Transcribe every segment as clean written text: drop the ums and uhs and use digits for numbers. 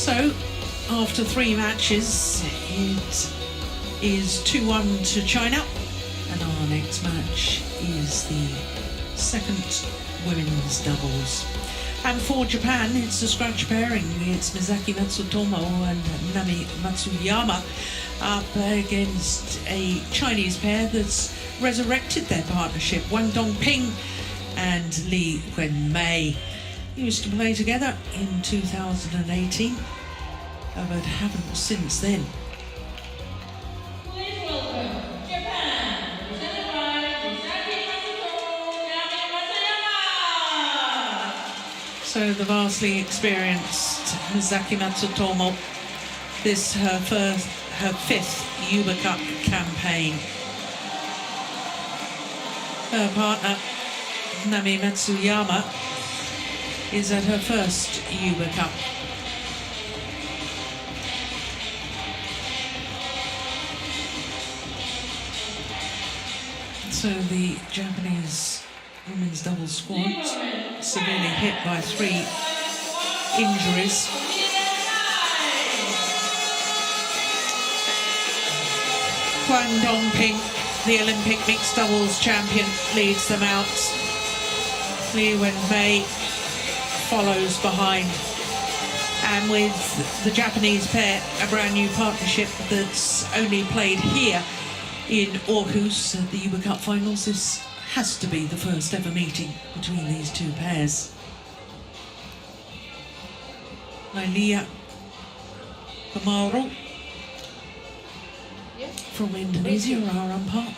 So, after 3 matches, it is 2-1 to China, and our next match is the second women's doubles. And for Japan, it's a scratch pairing. It's Misaki Matsutomo and Nami Matsuyama up against a Chinese pair that's resurrected their partnership, Wang Dongping and Li Wenmei. Used to play together in 2018, but haven't since then. Please welcome Japan, presented by Misaki Matsutomo, Nami Matsuyama. So the vastly experienced Misaki Matsutomo, this her 5th Yuba Cup campaign. Her partner, Nami Matsuyama, is at her first Yuba Cup. So the Japanese women's doubles squad severely hit by 3 injuries. Huang Dongping, the Olympic mixed doubles champion, leads them out. Li Wenmei follows behind. And with the Japanese pair, a brand new partnership that's only played here in Aarhus at the Yuba Cup finals, this has to be the first ever meeting between these 2 pairs. Nailia Kamaru from Indonesia, our umpire.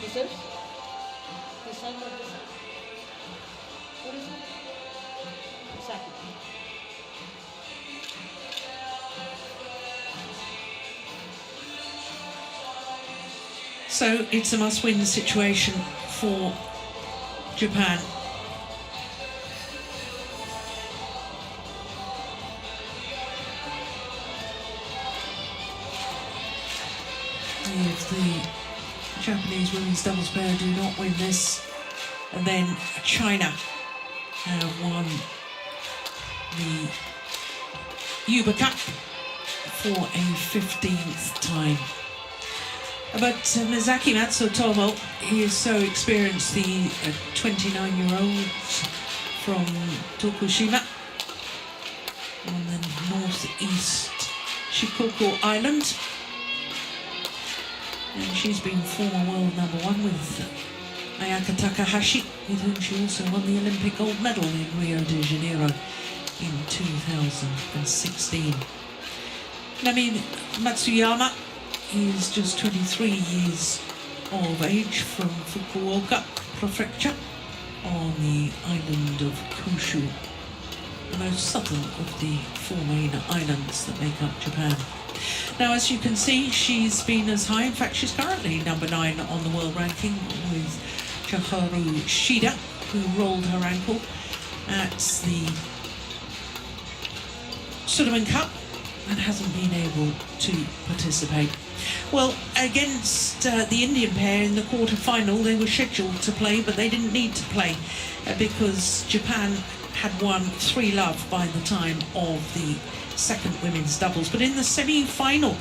So it's a must-win situation for Japan. If the Japanese women's doubles pair do not win this, and then China have won the Yuba Cup for a 15th time. But Misaki Matsutomo, he is so experienced, the 29-year-old from Tokushima on the northeast Shikoku Island. And she's been former world #1 with Ayaka Takahashi, with whom she also won the Olympic gold medal in Rio de Janeiro in 2016. Nami Matsuyama is just 23 years of age from Fukuoka Prefecture on the island of Kyushu, the most southern of the 4 main islands that make up Japan. Now, as you can see, she's been as high, in fact she's currently number 9 on the world ranking with Chaharu Shida, who rolled her ankle at the Sudirman Cup and hasn't been able to participate. Well, against the Indian pair in the quarter-final, they were scheduled to play, but they didn't need to play because Japan had won 3-love by the time of the second women's doubles. But in the semi-final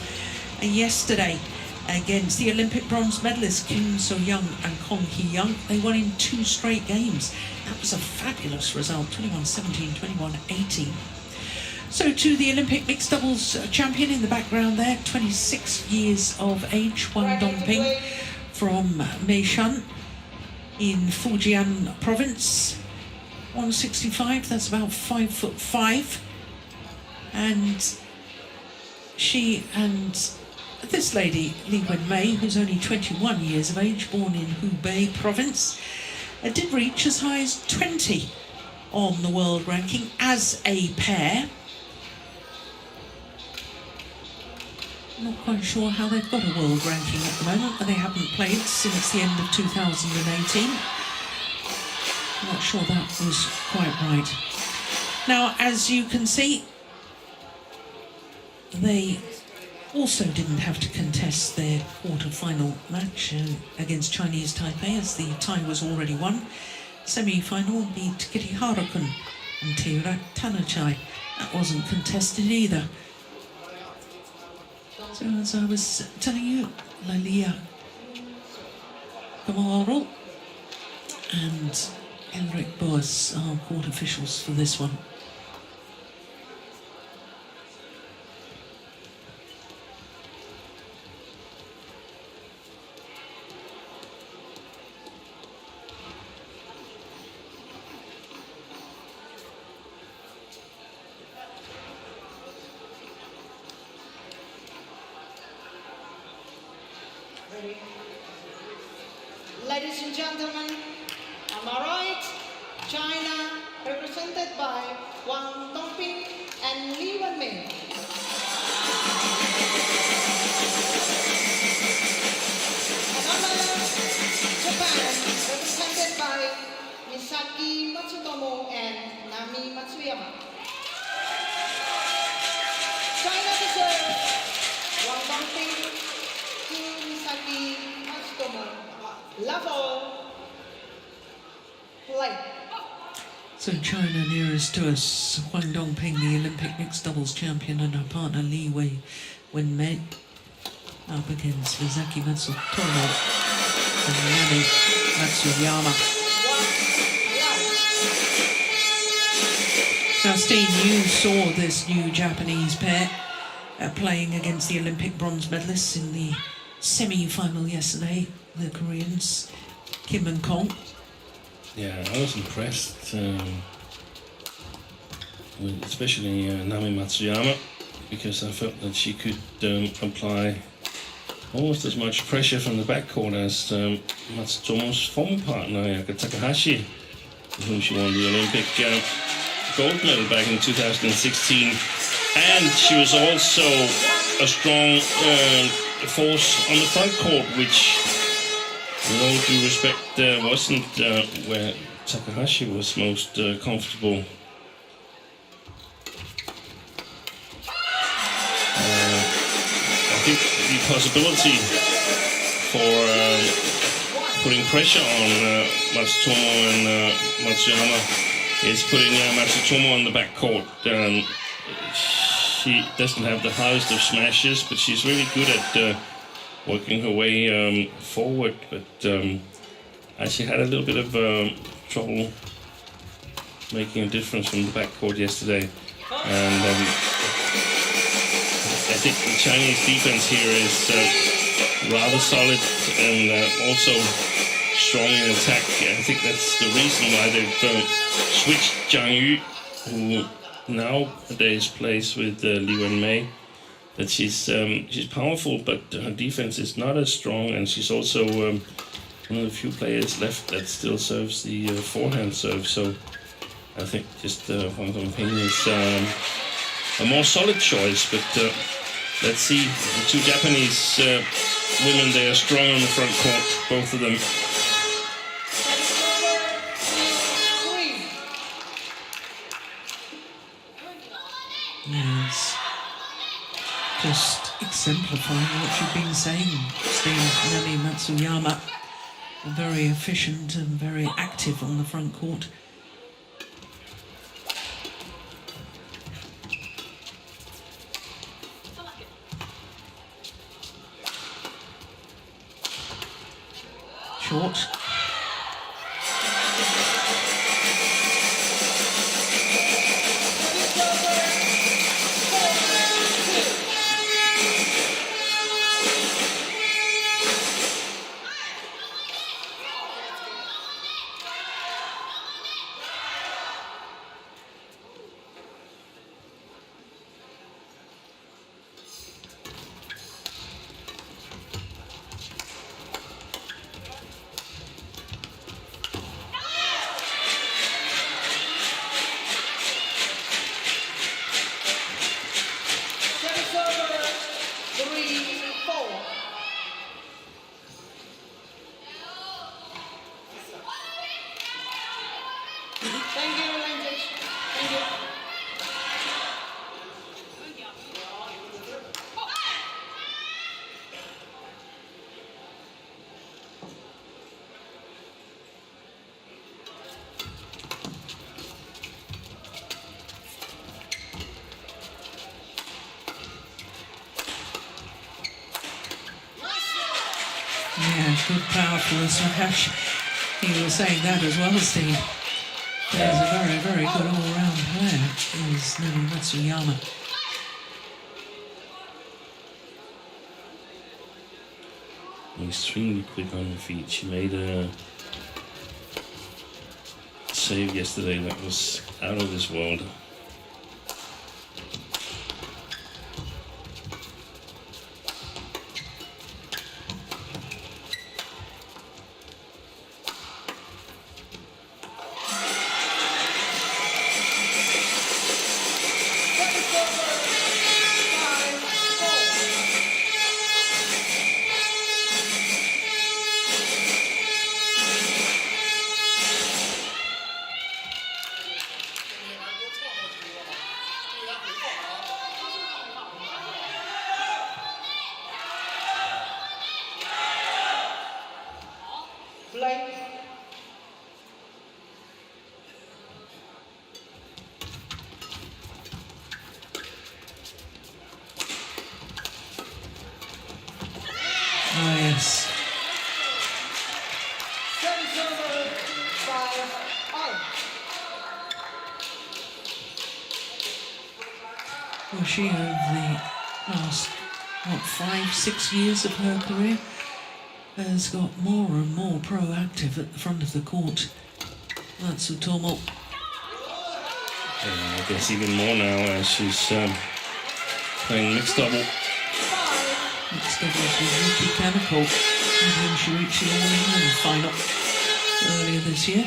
yesterday against the Olympic bronze medalists Kim So-young and Kong Hee-young, they won in 2 straight games. That was a fabulous result, 21-17, 21-18. So to the Olympic mixed doubles champion in the background there, 26 years of age, Wang Dongping from Meishan in Fujian province, 165, that's about 5'5". And she and this lady, Li Wenmei, who's only 21 years of age, born in Hubei province, did reach as high as 20 on the world ranking as a pair. Not quite sure how they've got a world ranking at the moment, but they haven't played since the end of 2018. Not sure that was quite right. Now, as you can see, they also didn't have to contest their quarter-final match against Chinese Taipei, as the tie was already won. Semi-final beat Kitty Harakun and Teira Tanachai. That wasn't contested either. So as I was telling you, Lalia Kamaro and Henrik Boas are court officials for this one. Ladies and gentlemen, on my right, China, represented by Huang and Li Wenmei. And on my left, Japan, represented by Misaki Matsutomo and Nami Matsuyama. China deserves Huang Dongping to Misaki Matsutomo. Level play. So China nearest to us, Huang Dongping, the Olympic mixed doubles champion, and her partner Li Wenmei up against Misaki Matsutomo and Nami Matsuyama. Now, Steen, you saw this new Japanese pair playing against the Olympic bronze medalists in the semi-final yesterday. The Koreans, Kim and Kong. Yeah, I was impressed, with especially Nami Matsuyama, because I felt that she could apply almost as much pressure from the backcourt as Matsutomo's former partner, Ayaka Takahashi, with whom she won the Olympic gold medal back in 2016. And she was also a strong force on the front court, which, with all due respect, wasn't where Takahashi was most comfortable. I think the possibility for putting pressure on Matsutomo and Matsuyama is putting Matsutomo on the backcourt. She doesn't have the highest of smashes, but she's really good at working her way forward, but she had a little bit of trouble making a difference from the backcourt yesterday. And I think the Chinese defense here is rather solid and also strong in attack. I think that's the reason why they've switched Zhang Yu, who nowadays plays with Li Wenmei. That she's powerful, but her defense is not as strong, and she's also one of the few players left that still serves the forehand serve. So I think just Huang Dongping is a more solid choice. But let's see, the two Japanese women, they are strong on the front court, both of them. Yes. Just exemplifying what you've been saying, Steve. Nami Matsuyama, very efficient and very active on the front court. Short. good, powerful smash. He was saying that as well, Steve. He's a very, very good all-round player, is Nami Matsuyama. Extremely quick on the feet. She made a save yesterday that was out of this world. Blank. Oh, yes. Service over 5-all. Well, she, over the last, 5-6 years of her career, has got more and more proactive at the front of the court. Matsutomo. And I guess even more now as she's playing mixed double. Mixed doubles with Yuki Kaneko, with whom she reached the All-England final earlier this year.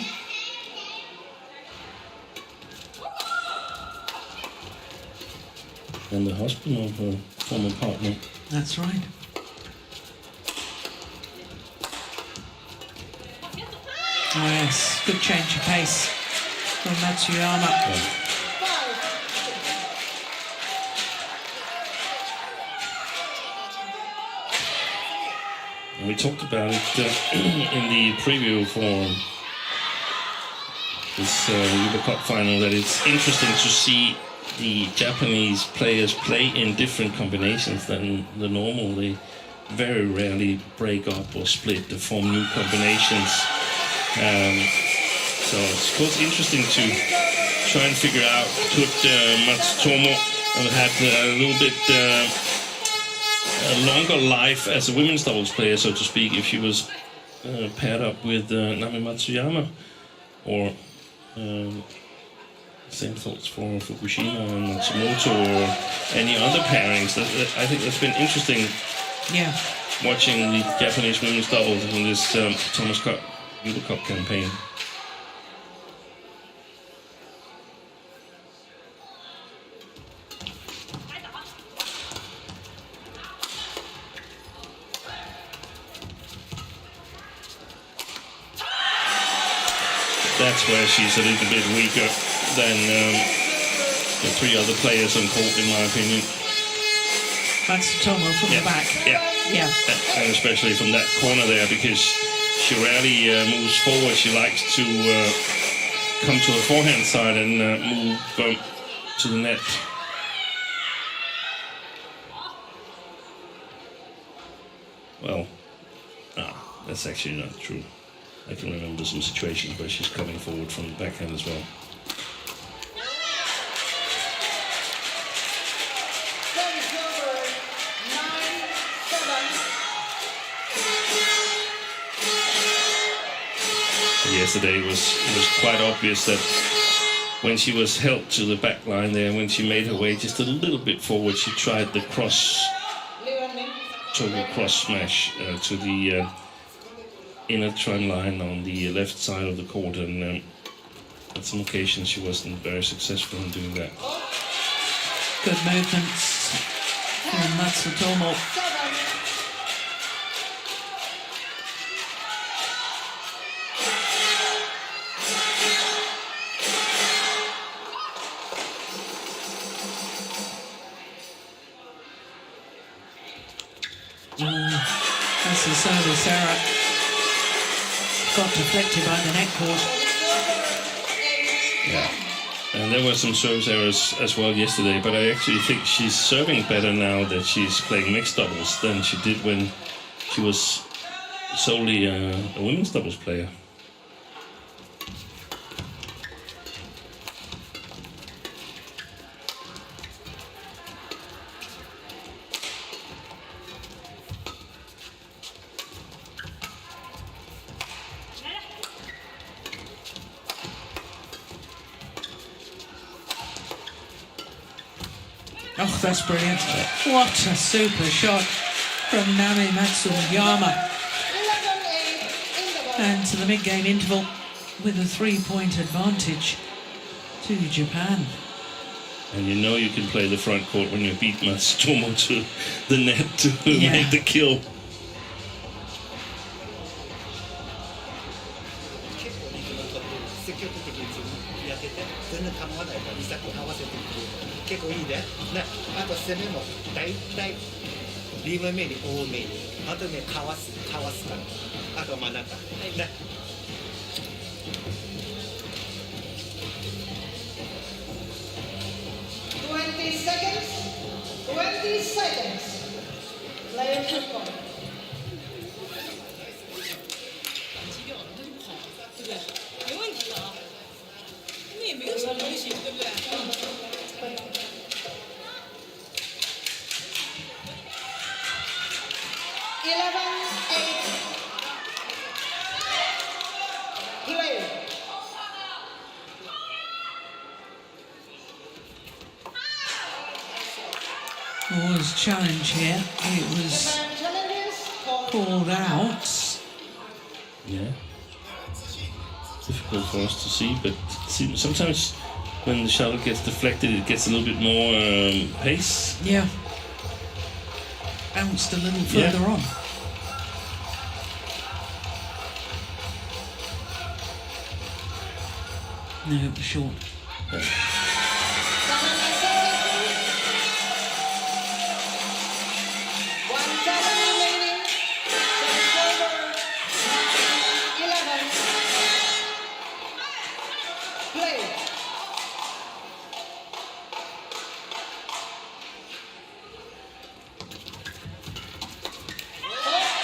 And the husband of her former partner. That's right. Oh yes, good change of pace from Matsuyama. Yeah. And we talked about it in the preview for this Uber Cup final, that it's interesting to see the Japanese players play in different combinations than the normal. They very rarely break up or split to form new combinations. So it's of course interesting to try and figure out, could Matsutomo have had a little bit a longer life as a women's doubles player, so to speak, if she was paired up with Nami Matsuyama, or same thoughts for Fukushima and Matsumoto, or any other pairings. I think that's been interesting. Yeah. Watching the Japanese women's doubles in this Thomas Cup, Uber Cup campaign. That's where she's a little bit weaker than the three other players on court, in my opinion. Matsutomo from the back. Yeah. And especially from that corner there, because she rarely moves forward. She likes to come to the forehand side and move to the net. Well, that's actually not true. I can remember some situations where she's coming forward from the backhand as well. Service number 9-7. Yesterday it was quite obvious that when she was held to the back line there, when she made her way just a little bit forward, she tried the total cross smash to the inner trend line on the left side of the court, and on some occasions she wasn't very successful in doing that. Good movements from Matsutomo. 7. That's the service error. Got deflected by the net cord. Yeah. And there were some service errors as well yesterday, but I actually think she's serving better now that she's playing mixed doubles than she did when she was solely a women's doubles player. Oh, that's brilliant. What a super shot from Nami Matsuyama. 11-8 in the ball. And to the mid-game interval with a 3-point advantage to Japan. And you know you can play the front court when you beat Matsutomo to the net to Yeah. make the kill. 結構リズムと積極的にやってて全然構わないからリサック合わせていく結構いいね。あと攻めも大体リーム目に多めにあとねかわすからあと真ん中ね。20 seconds. 20 seconds. Player to point. 对不对？没问题的啊，那也没有什么东西，对不对？ 11-8. Play. Was challenge here. It was Japan challenges called called out. Yeah. Difficult for us to see, but sometimes when the shuttle gets deflected, it gets a little bit more pace. Yeah. Bounced a little Yeah. further on. No, it was short. One second remaining. Service over. 11. Play.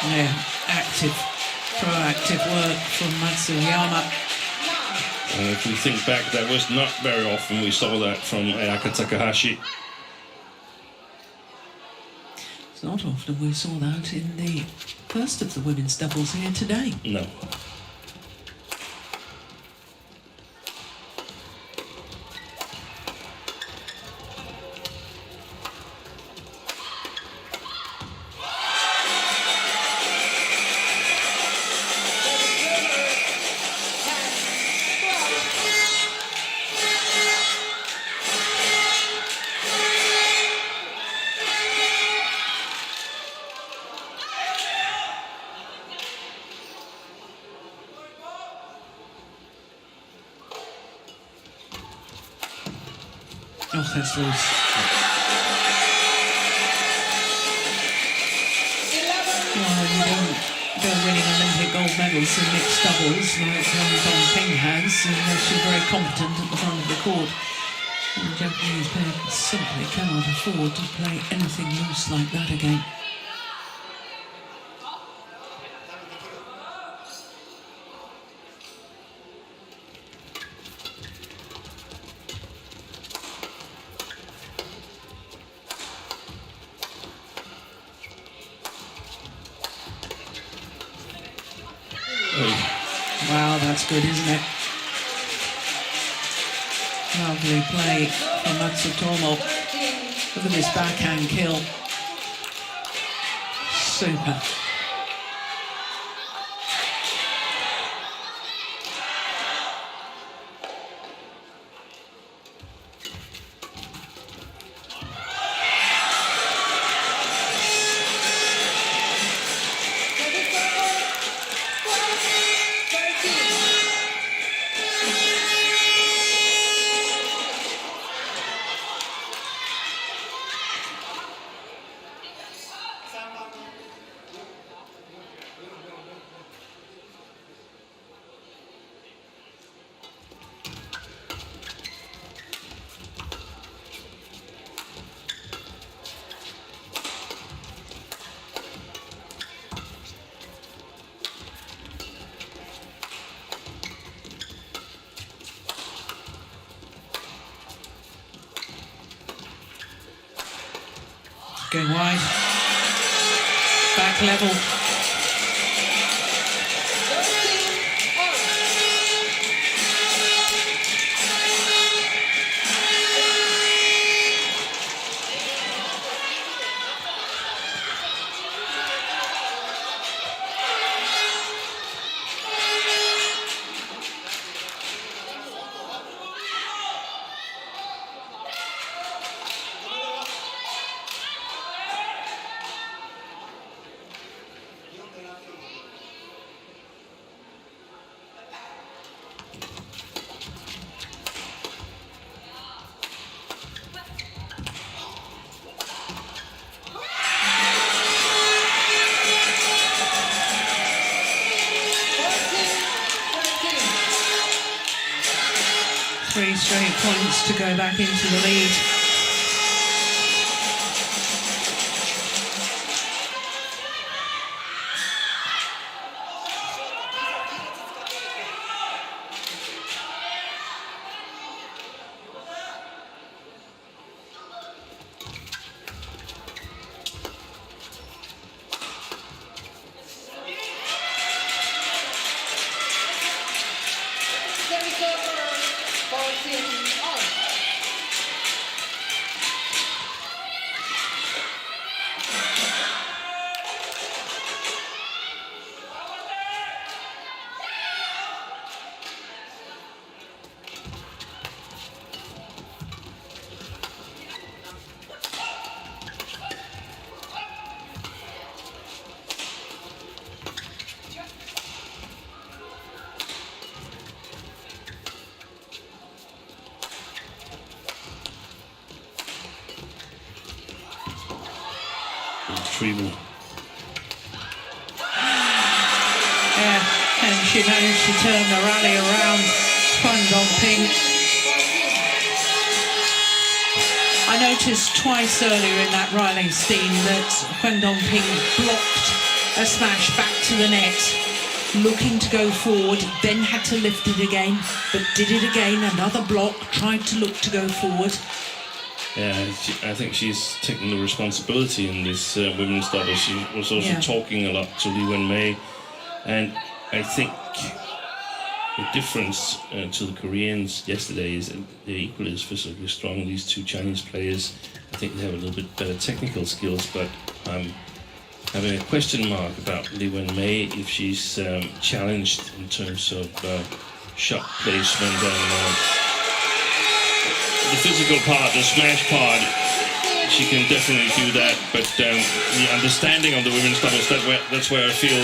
Yeah, active, proactive work from Matsuyama. And if we think back, that was not very often we saw that from Ayaka Takahashi. It's not often we saw that in the first of the women's doubles here today. No. Oh, that's loose. 11. Well, you don't go winning Olympic gold medals in mixed doubles like Dong Ping has unless you're very competent at the front of the court. And the Japanese pair simply cannot afford to play anything loose like that again. Wow, that's good, isn't it? Lovely play from Matsutomo. Look at this backhand kill. Super. Service over. 12-13. Going wide. Back level. 3 straight points to go back into the lead. Retrieval. Yeah, and she managed to turn the rally around. Huang Ping. I noticed twice earlier in that Riley Steen that Huang Ping blocked a smash back to the net, looking to go forward, then had to lift it again, but did it again, another block, tried to look to go forward. Yeah, I think she's taking the responsibility in this women's double. She was also talking a lot to Li Wenmei, and I think the difference to the Koreans yesterday is that they're equally as physically strong. These two Chinese players, I think they have a little bit better technical skills, but I'm having a question mark about Li Wenmei if she's challenged in terms of shot placement and the physical part, the smash part. She can definitely do that, but the understanding of the women's doubles, that's where I feel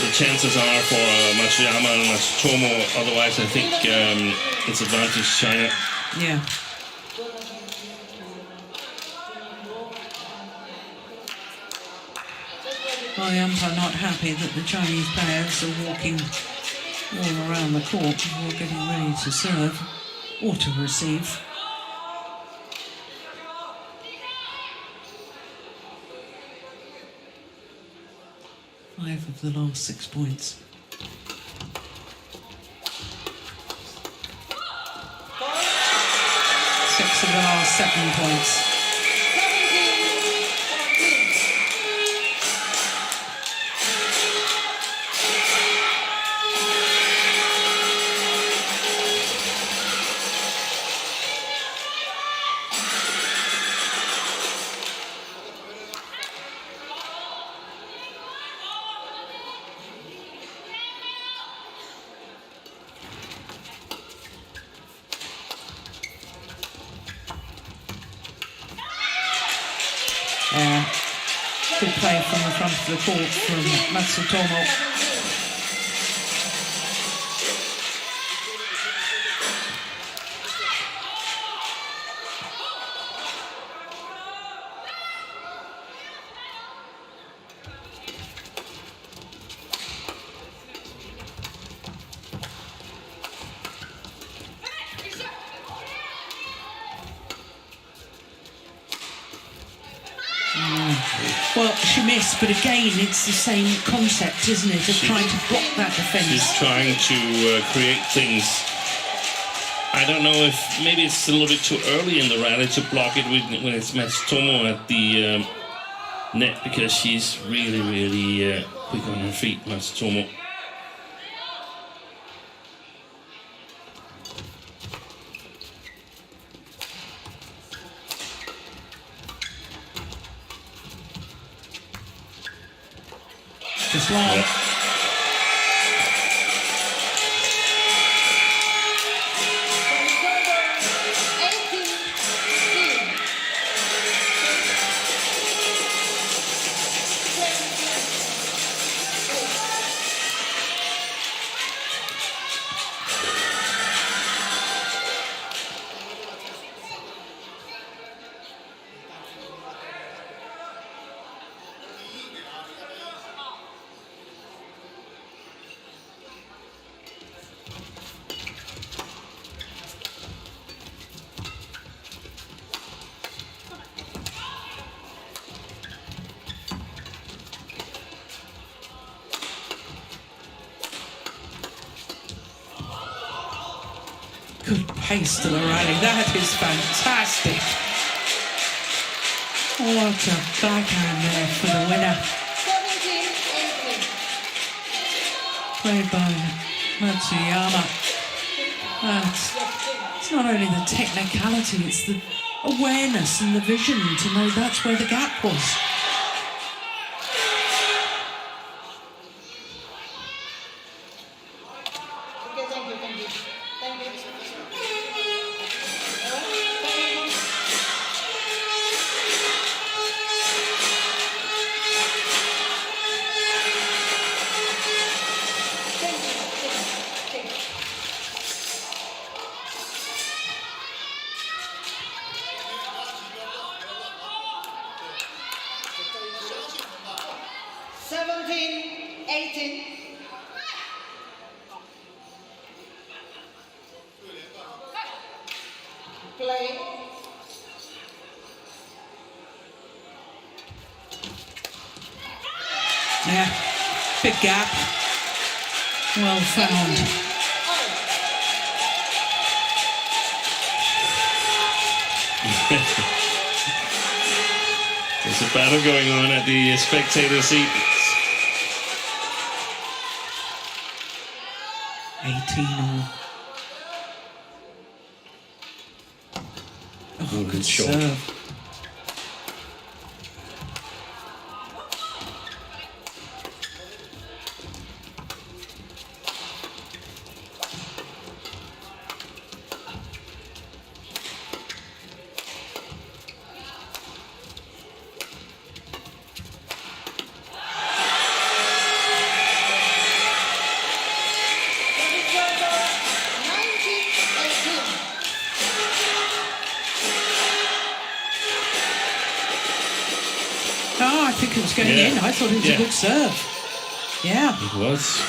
the chances are for Matsuyama and Matsutomo. Otherwise, I think it's advantage China. Yeah. Well, the umpire not happy that the Chinese players are walking all around the court before getting ready to serve or to receive. Five of the last 6 points. Six of the last 7 points. Good play from the front of the court from Matsutomo. Well, she missed, but again, it's the same concept, isn't it, of trying to block that defence. She's trying to create things I don't know if maybe it's a little bit too early in the rally to block it when it's Matsutomo at the net, because she's really quick on her feet, Matsutomo. Just long. Yeah. Good pace to the rally. That is fantastic. What a backhand there for the winner. 17-18. Played by Matsuyama. It's not only the technicality, it's the awareness and the vision to know that's where the gap was. Okay, thank you, thank you. Thank you. Play. Yeah, big gap. Well found. There's a battle going on at the spectator seats. 18-all. Oh, Good shot. serve. Oh, I think it was going Yeah. in. I thought it was Yeah. a good serve. Yeah. It was.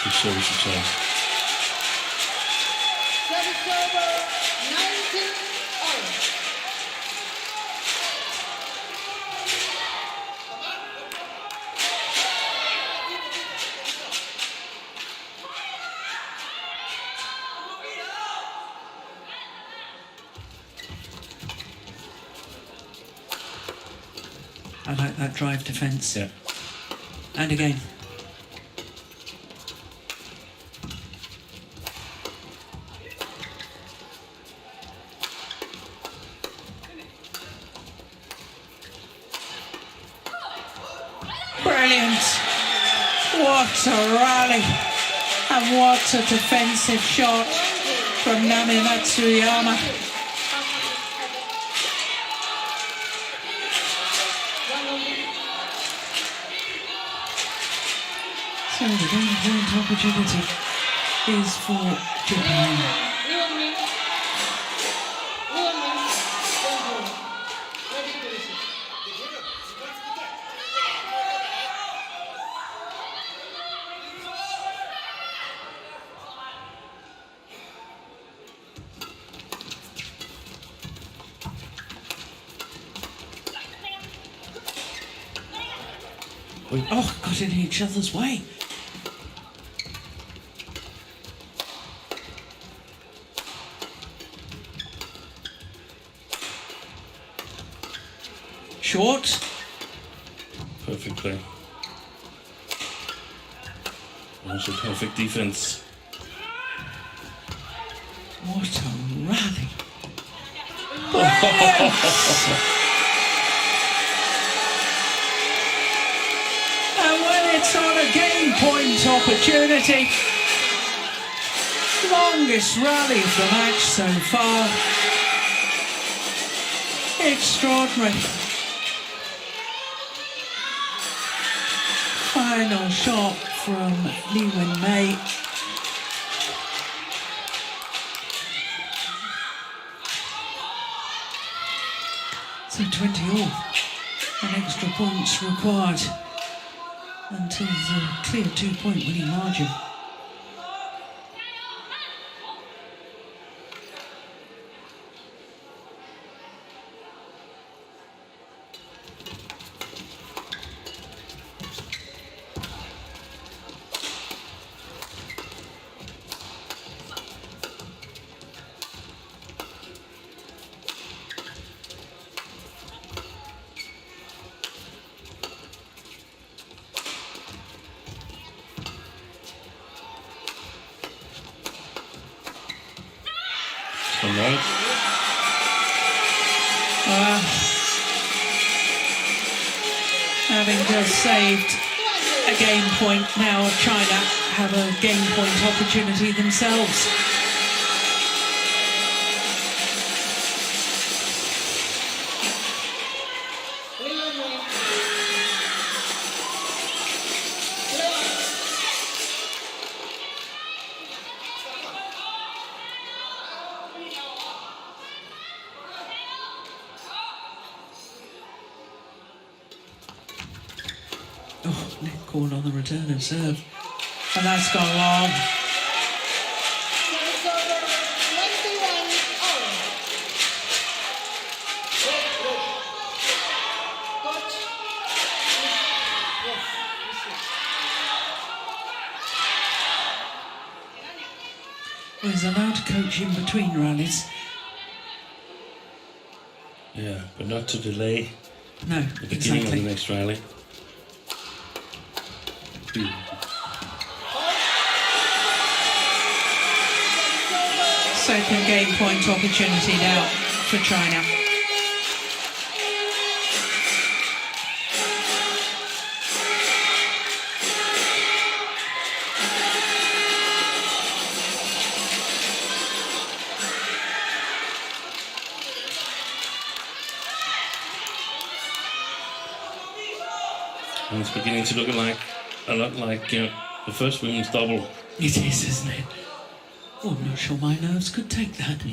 Good service return. Service over 19-all. I like that drive defence. Yeah. And again. Brilliant. What a rally. And what a defensive shot from Nami Matsuyama. So the game point opportunity is for Japan. Oh, got in each other's way. Short. Perfect play. Also perfect defense. What a rally. And when it's on a game point opportunity, longest rally of the match so far. Extraordinary. Final shot from Li Wenmei. So 20 all, and extra points required until the clear 2-point winning margin. Having just saved a game point, now China have a game point opportunity themselves. Oh, net call on the return of serve. And that's gone long. It's over 21 all. Coach. Yes, Well, he's allowed to coach in between rallies. Yeah, but not to delay No, the beginning of the exactly. next rally. Second game point opportunity now for China. And it's beginning to look like a lot like the first women's double. It is, isn't it? Oh, I'm not sure my nerves could take that.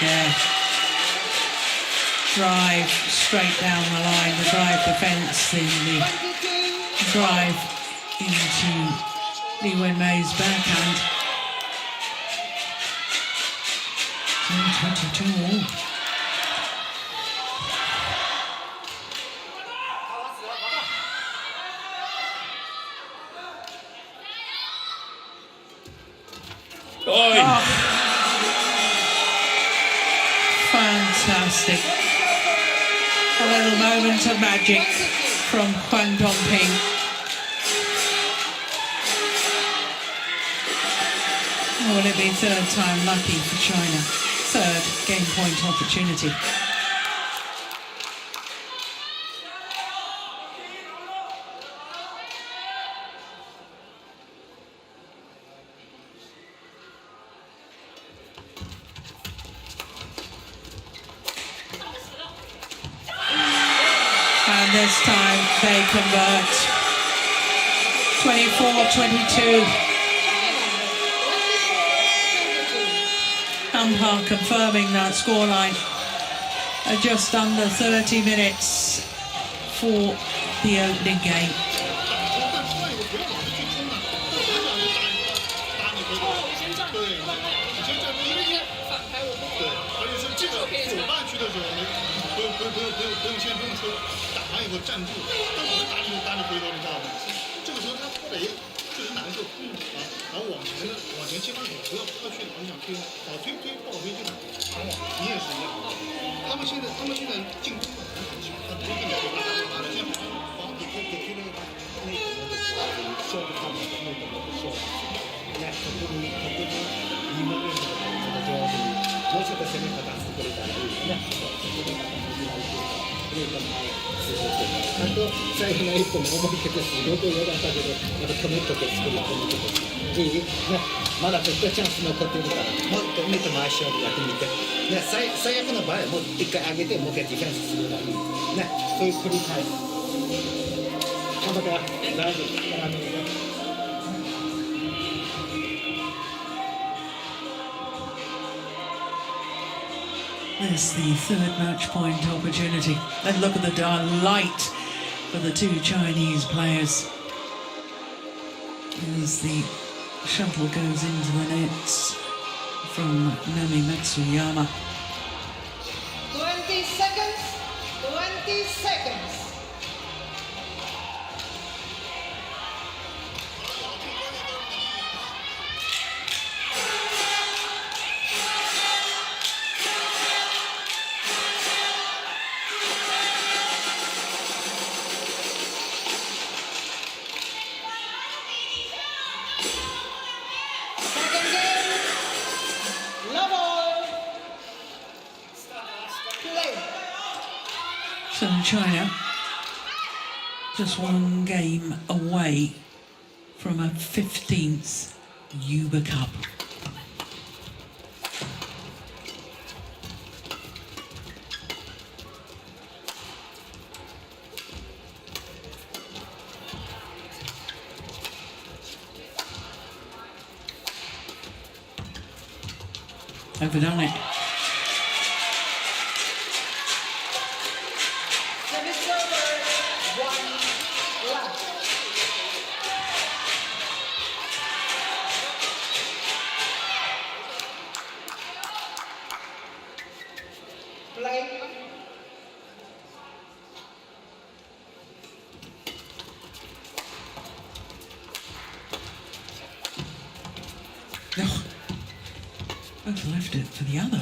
Yeah. Drive straight down the line, the drive defence, then the 22. drive into Li Wenmei's backhand. So 22 all. Oh, Fantastic. A little moment of magic from Huang Dongping. Will it be third time lucky for China? Third game point opportunity. And this time they convert. 24-22. Umpire confirming that scoreline. Just under 30 minutes for the opening game. 不用先不用说，打完以后站住，但我们打你回头，你知道吗？这个时候他不得确实难受啊，然后往前切换手，不要去老想推，老推不好推就打往，你也是一样。他们现在进攻的很强，他不会跟你说打的，现在防できるネットの勝負感のネットの勝負ね、特に今のような上手にもうちょっと攻め方してくれたらいいですね。攻め方も開いてプレーが前すごくあと最後の一本思い切ってすごく良かったけどまた止めとけ作り込みとけいいね、まだ絶対チャンス残ってるからもっと見て回しをやってみて、ね、最悪の場合はもう一回上げてもう一回ディフェンスするのがいいね、そういう繰り返し頑張って大丈夫。There's the third match point opportunity. And look at the delight for the two Chinese players as the shuttle goes into the nets from Nami Matsuyama. 20 seconds. 20 seconds. Second game. Level. Play. So China just one game away from a 15th Uber Cup. Overdone it. Service over. 1 left. Play. Oh, both left it for the other.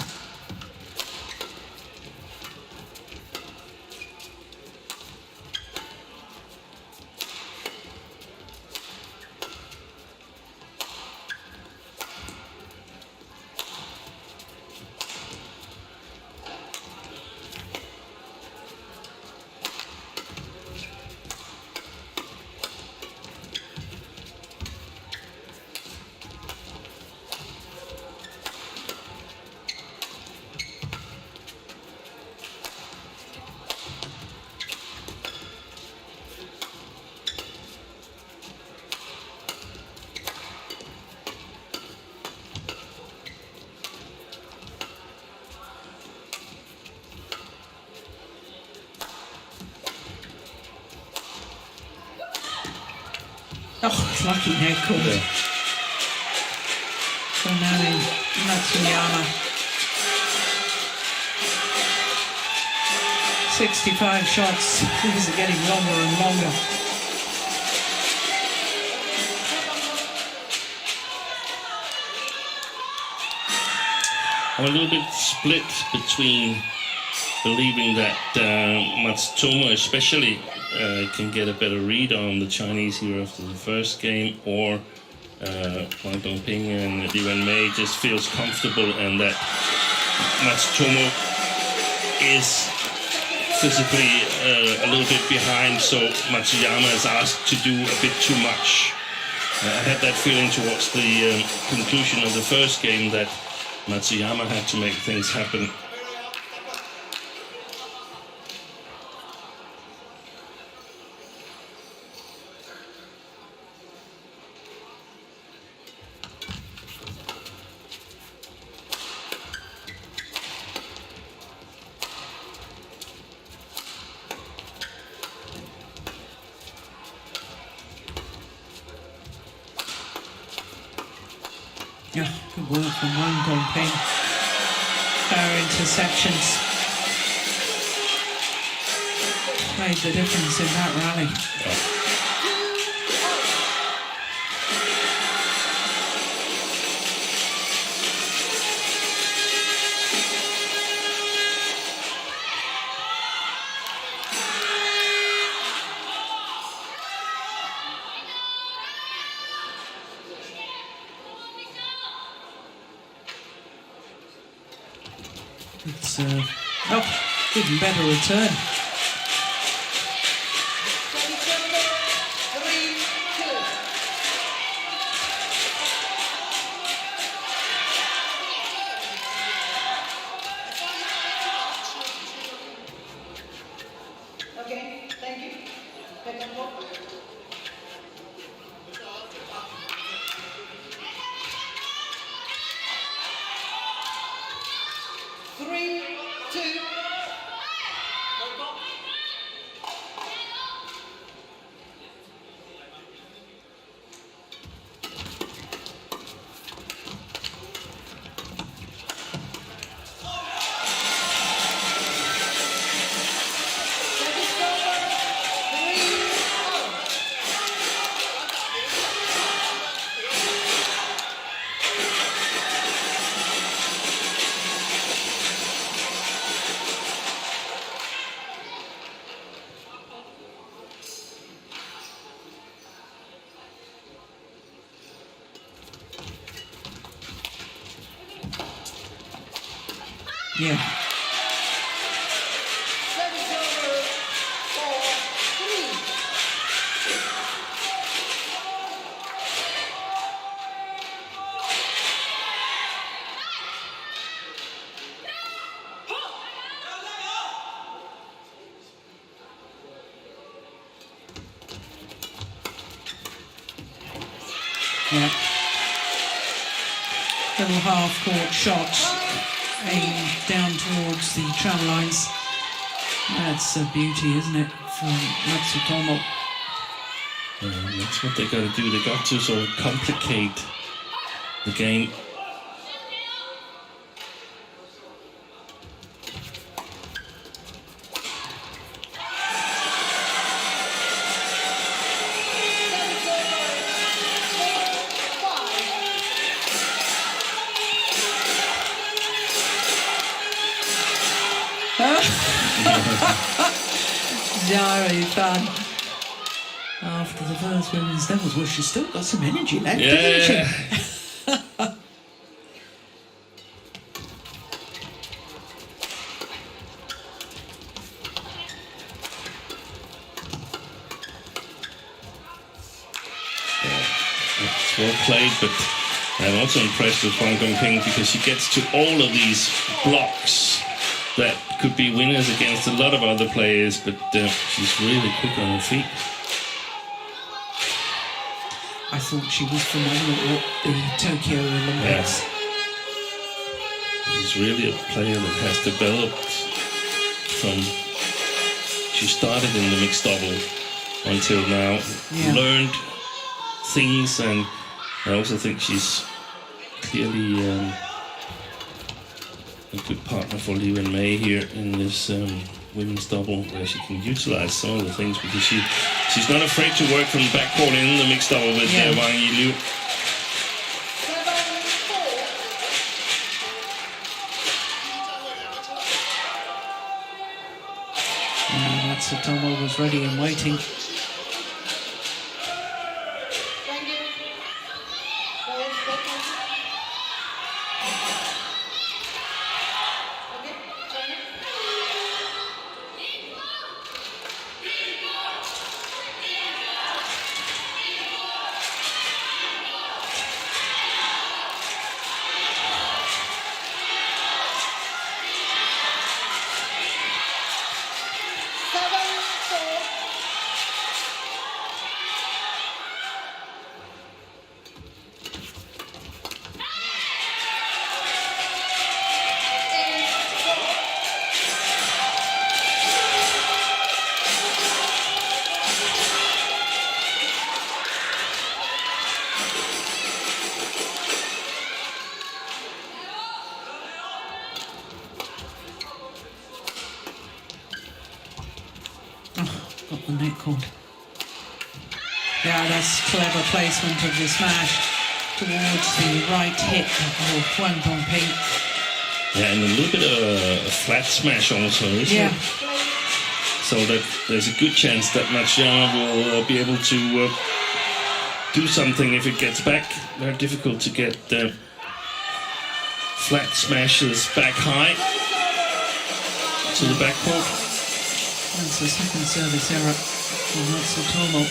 Oh, it's lucky neck caught. Yeah. So now in Matsuyama. 65 shots. These are getting longer and longer. I'm a little bit split between believing that Matsutomo especially can get a better read on the Chinese here after the first game, or Wang Dongping and Li Wenmei just feels comfortable and that Matsutomo is physically a little bit behind, so Matsuyama is asked to do a bit too much. I had that feeling towards the conclusion of the first game that Matsuyama had to make things happen. Yeah, good work from Huang Dongping. Her interceptions. made the difference in that rally. It's even better return. Service number 3-2. Okay, thank you. Second ball. Three, two. Service number 3-0. Yeah. Service number 4-3. Yeah. Little half-court shot aimed down towards the tram lines. That's a beauty, isn't it, from Matsutomo? That's what they got to do. They got to sort of complicate the game. Service number 4-5. Very fun. After the first women's doubles, well, she's still got some energy left, hasn't she? It's well played, but I'm also impressed with Huang because she gets to all of these blocks that could be winners against a lot of other players, but she's really quick on her feet. I thought she was phenomenal at the Tokyo Olympics. She's really a player that has developed from... She started in the mixed double until now, learned things, and I also think she's clearly a good partner for Liu and Mei here in this women's double, where she can utilize some of the things, because she's not afraid to work from the backcourt in the mixed double with Wang Yi. 7-4. Matsutomo was ready and waiting. Thank you. First, second. Okay, China. net cord. Yeah, that's clever placement of the smash towards the right hip of Huang Dongping. Yeah, and a little bit of a flat smash also, isn't Yeah. it? So that there's a good chance that Matsuyama will be able to do something if it gets back. Very difficult to get flat smashes back high to the backcourt. That's the second service error for Matsutomo.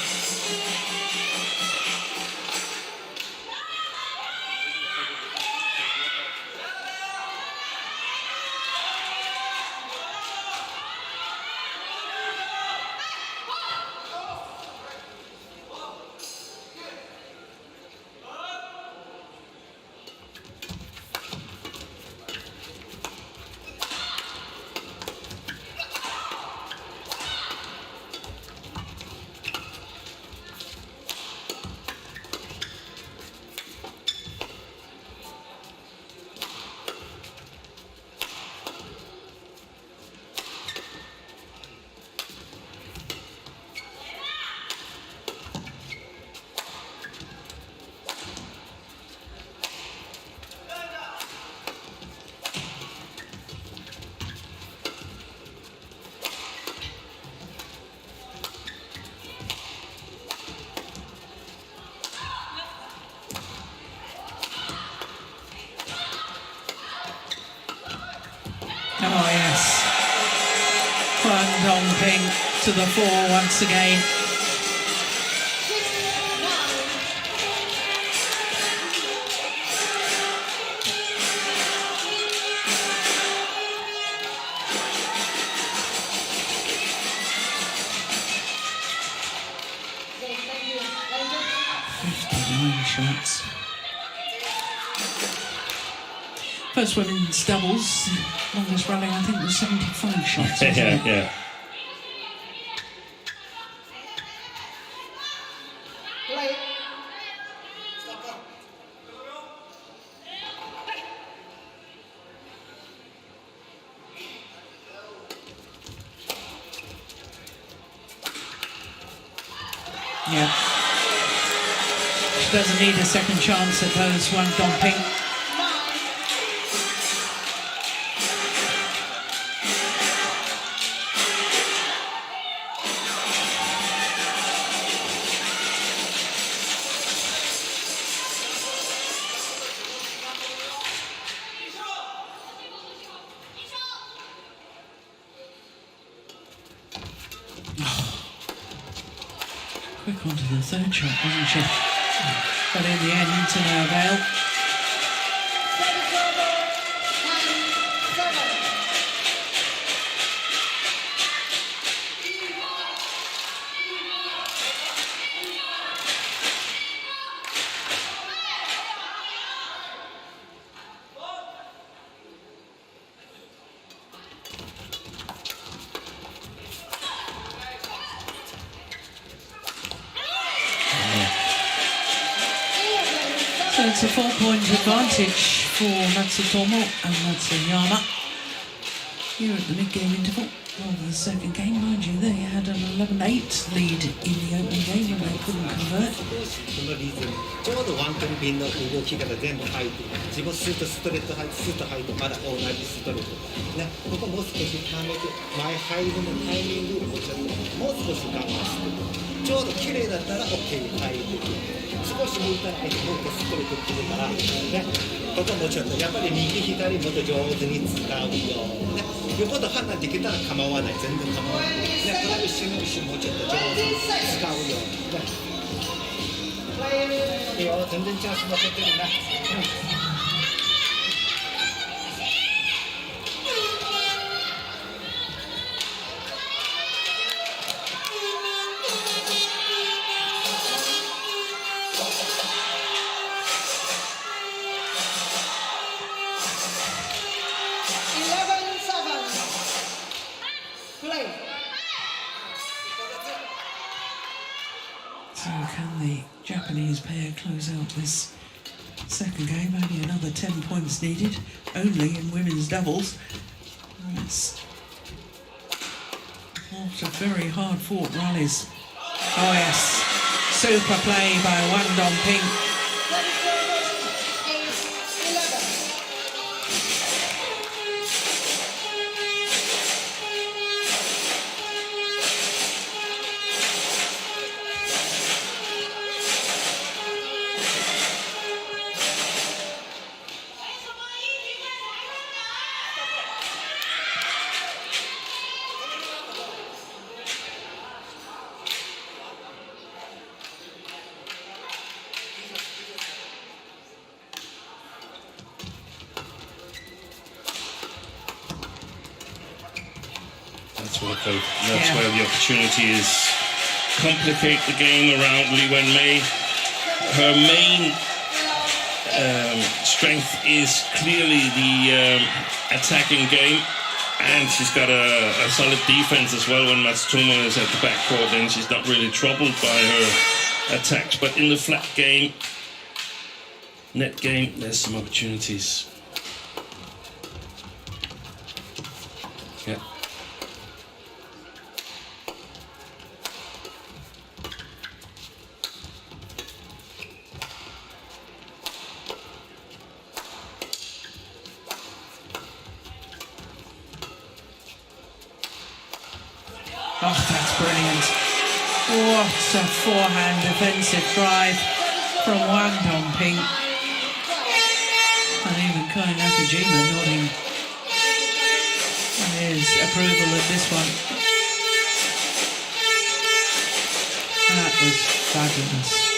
Oh yes, Huang Dongping to the fore once again. Okay, thank you. Thank you. 59 shots. First women's doubles, longest running I think was 75 shots. wasn't Yeah, it? yeah. Play. Yeah. She doesn't need a second chance at those Huang Dongping. Quick onto the third shot, wasn't she? But in the end, to no avail. Service over. 10-7. So it's a 4-point advantage for Matsutomo and Matsuyama here at the mid-game interval of the second game. Mind you, they had an 11-8 lead in the opening game when they couldn't convert. このリズムちょうどワンコンビンの動き方全部入って自分スーッとストレート入ってスーッと入ってまだ同じストレートねここもう少しためて前入るのタイミングをちょっともう少し我慢してちょうど綺麗だったら OK に入って少し向いたら相手もっとストレート来るからねここもちょっとやっぱり右左もっと上手に使うよね横と判断できたら構わない全然構わないねこれは一瞬の一瞬もうちょっと上手に使うよねいいよ全然チャンス残ってるな、Play. So can the Japanese pair close out this second game? Only another 10 points needed, only in women's doubles. That's After very hard-fought rallies. Oh yes, super play by Wang Dongping. That's where the opportunity is. Complicate the game around Li Wenmei. Her main strength is clearly the attacking game, and she's got a solid defense as well. When Matsutomo is at the backcourt, then she's not really troubled by her attacks. But in the flat game, net game, there's some opportunities. Yeah. Oh, that's brilliant. What a forehand defensive drive from Wang Dongping. And even Kai Nakajima nodding his approval of this one. That was fabulous.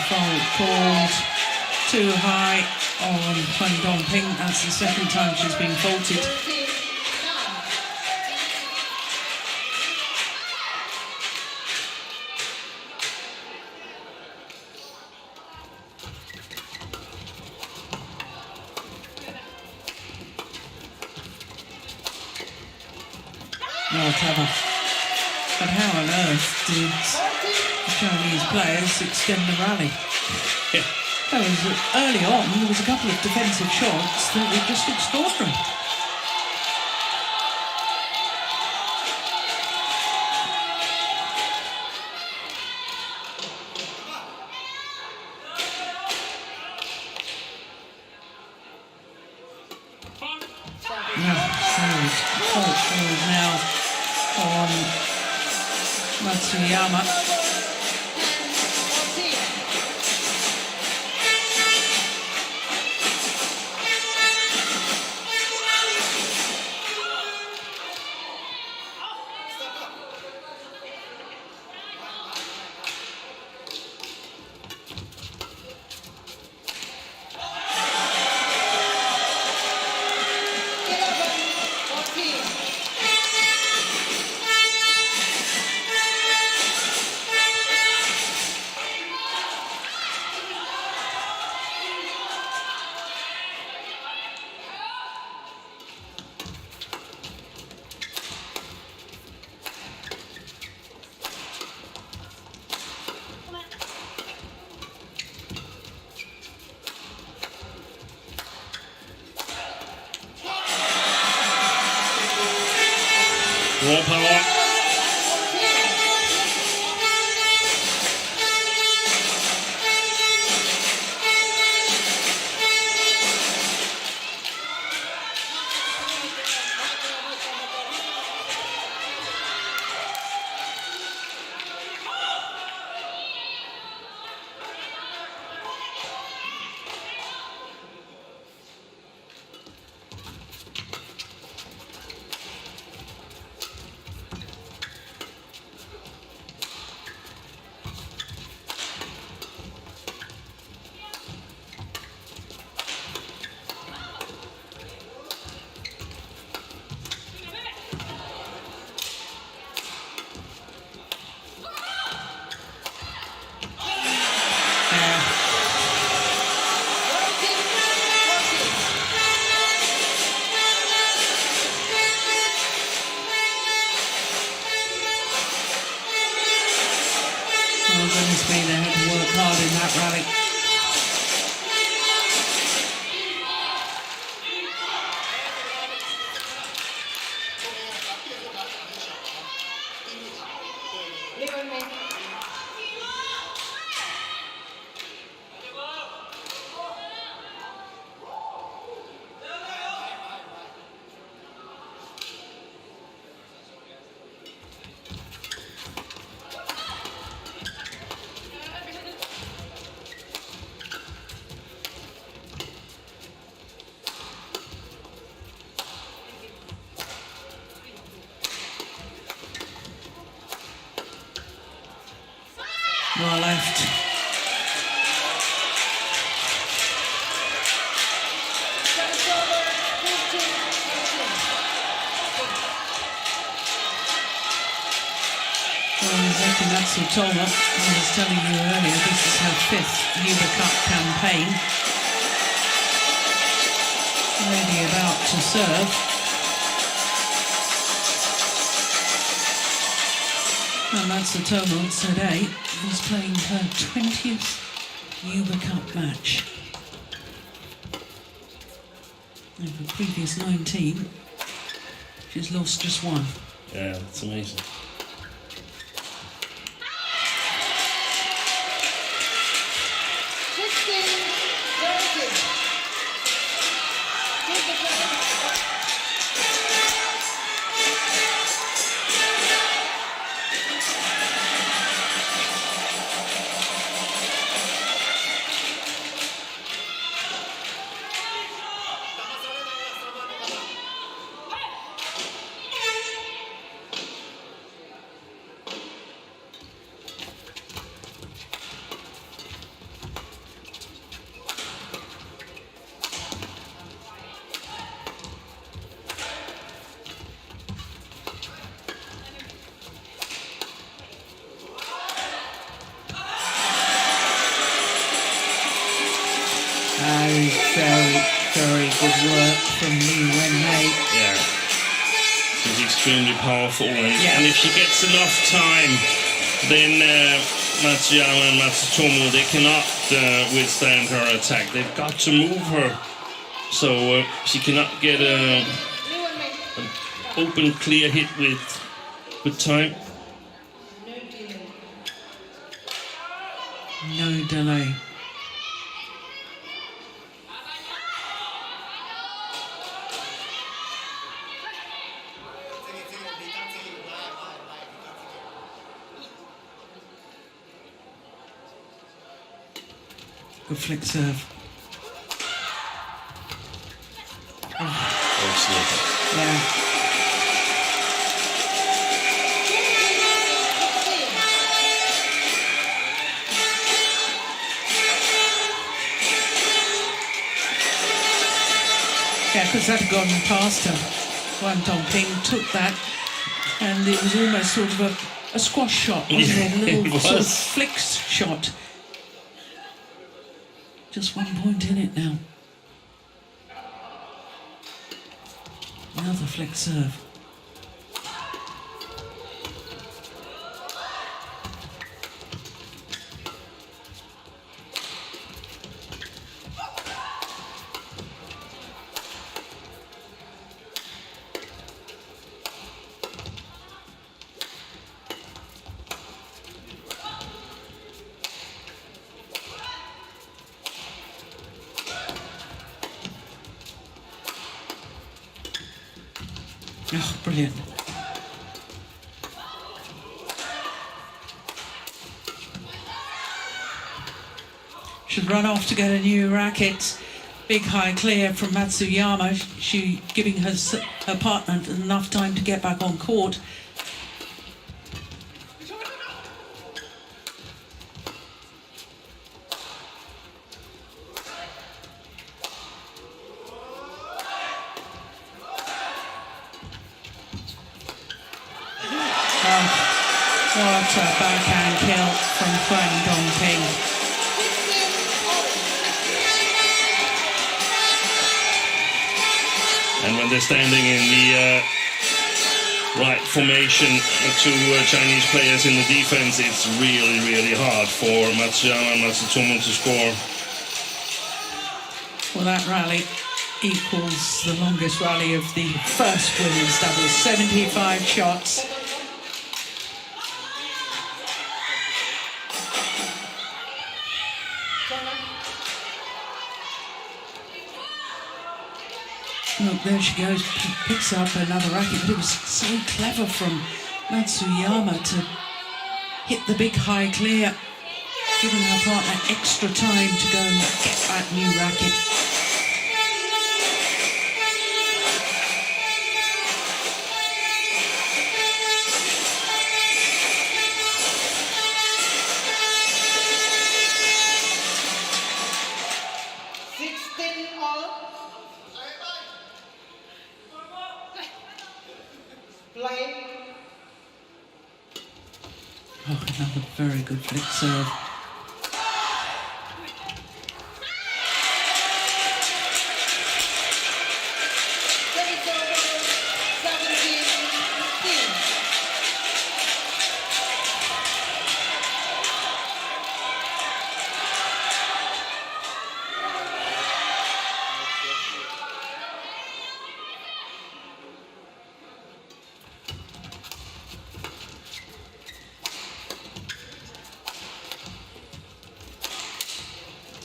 Fault called too high on Wang Dongping. That's the second time she's been faulted. No cover. But how on earth did Chinese players extend the rally? Yeah. That was early on. There was a couple of defensive shots that were just extraordinary. Fault now on Matsuyama. Raw power. Oh, goodness me, they had to work hard in that rally. Well left. Matsutomo, I was telling you earlier, this is her 5th Uber Cup campaign. Already about to serve. And Matsutomo today is playing her 20th Uber Cup match. And for the previous 19, she's lost just one. Yeah, it's amazing. Very good work from Li Wenmei. Yeah, she's extremely powerful, and if she gets enough time, then Matsuyama and Matsutomo, they cannot withstand her attack. They've got to move her, so she cannot get an open, clear hit with time. No delay. Good flick serve. Oh. Yeah. Yeah, because that had gone past her. Huang took that, and it was almost sort of a squash shot, wasn't it? A little sort of flick shot. Just 1 point in it now. Another flick serve. Oh, brilliant. Should run off to get a new racket. Big high clear from Matsuyama. She giving her partner enough time to get back on court. What a backhand kill from Huang Dongping. And when they're standing in right formation to Chinese players in the defense, it's really, really hard for Matsuyama and Matsutomo to score. Well, that rally equals the longest rally of the first women's doubles, 75 shots. Look, there she goes, picks up another racket, but it was so clever from Matsuyama to hit the big high clear, giving her partner extra time to go and get that new racket. Oh, another very good flick serve.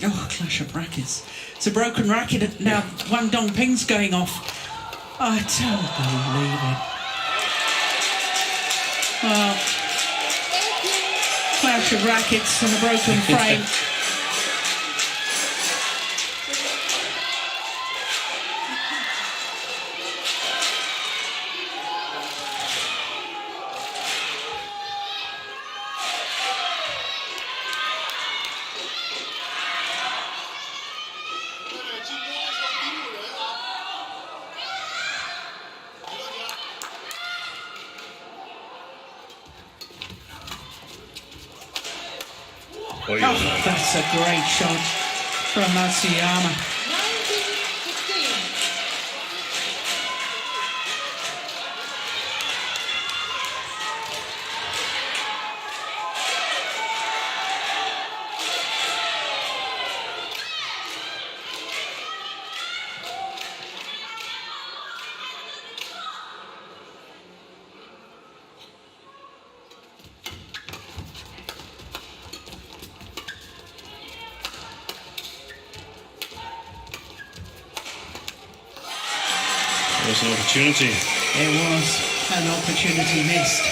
Oh, clash of rackets. It's a broken racket now. Wang Dongping's going off. I don't believe it. Well, clash of rackets and a broken frame. Oh, Oh, that's a great shot from Matsuyama. There's an opportunity. It was an opportunity missed.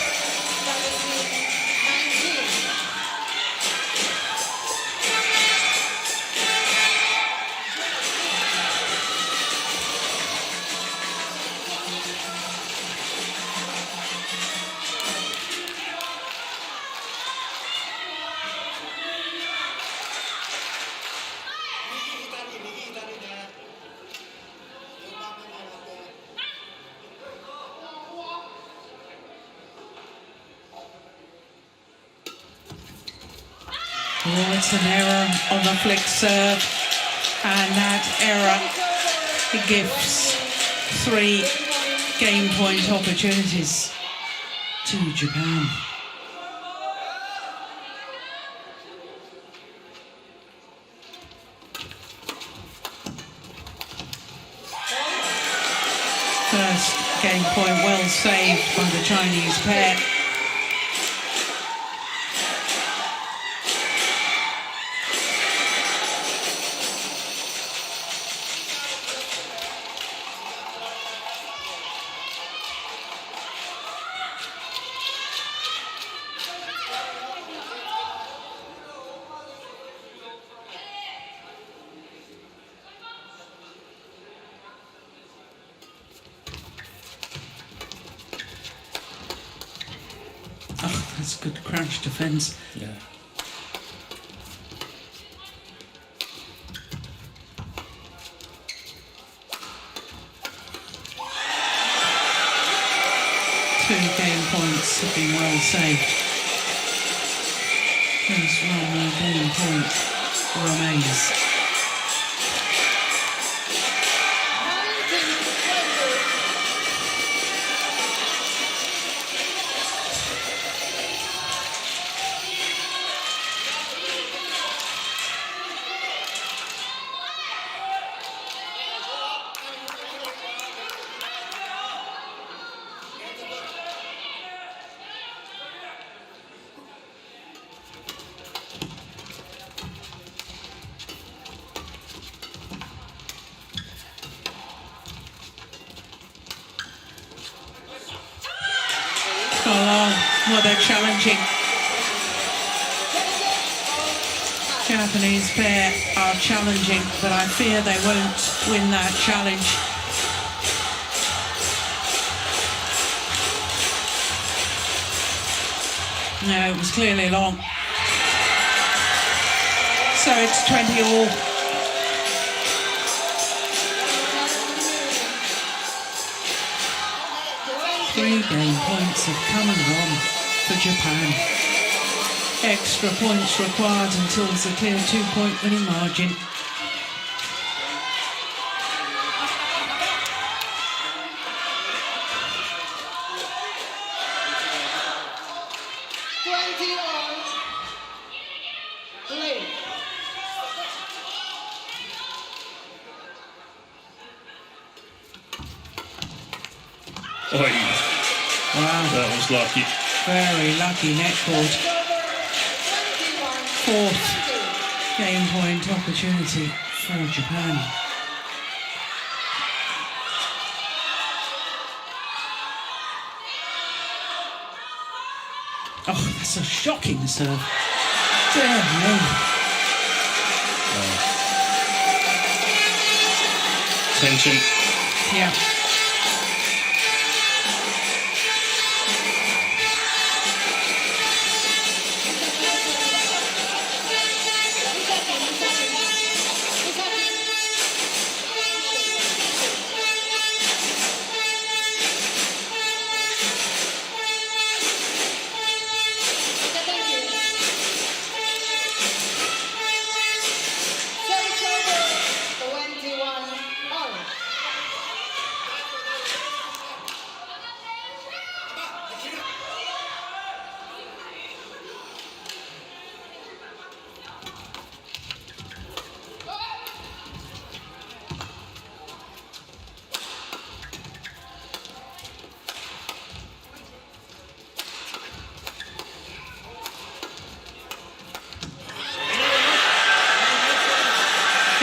Oh, it's an error on the flick serve, and that error gives 3 game point opportunities to Japan. First game point well saved by the Chinese pair. Oh, that's good crouch defence. Yeah. Two game points have been well saved. There's one more game point remains. Well, they're challenging. Japanese pair are challenging, but I fear they won't win that challenge. No, it was clearly long. So it's 20 all. Three game points have come and gone for Japan. Extra points required until there's a clear 2-point winning margin. Oh, wow, that was lucky. Very lucky net court. Fourth game point opportunity for Japan. Oh, that's a shocking serve. Dear me. Tension. Yeah.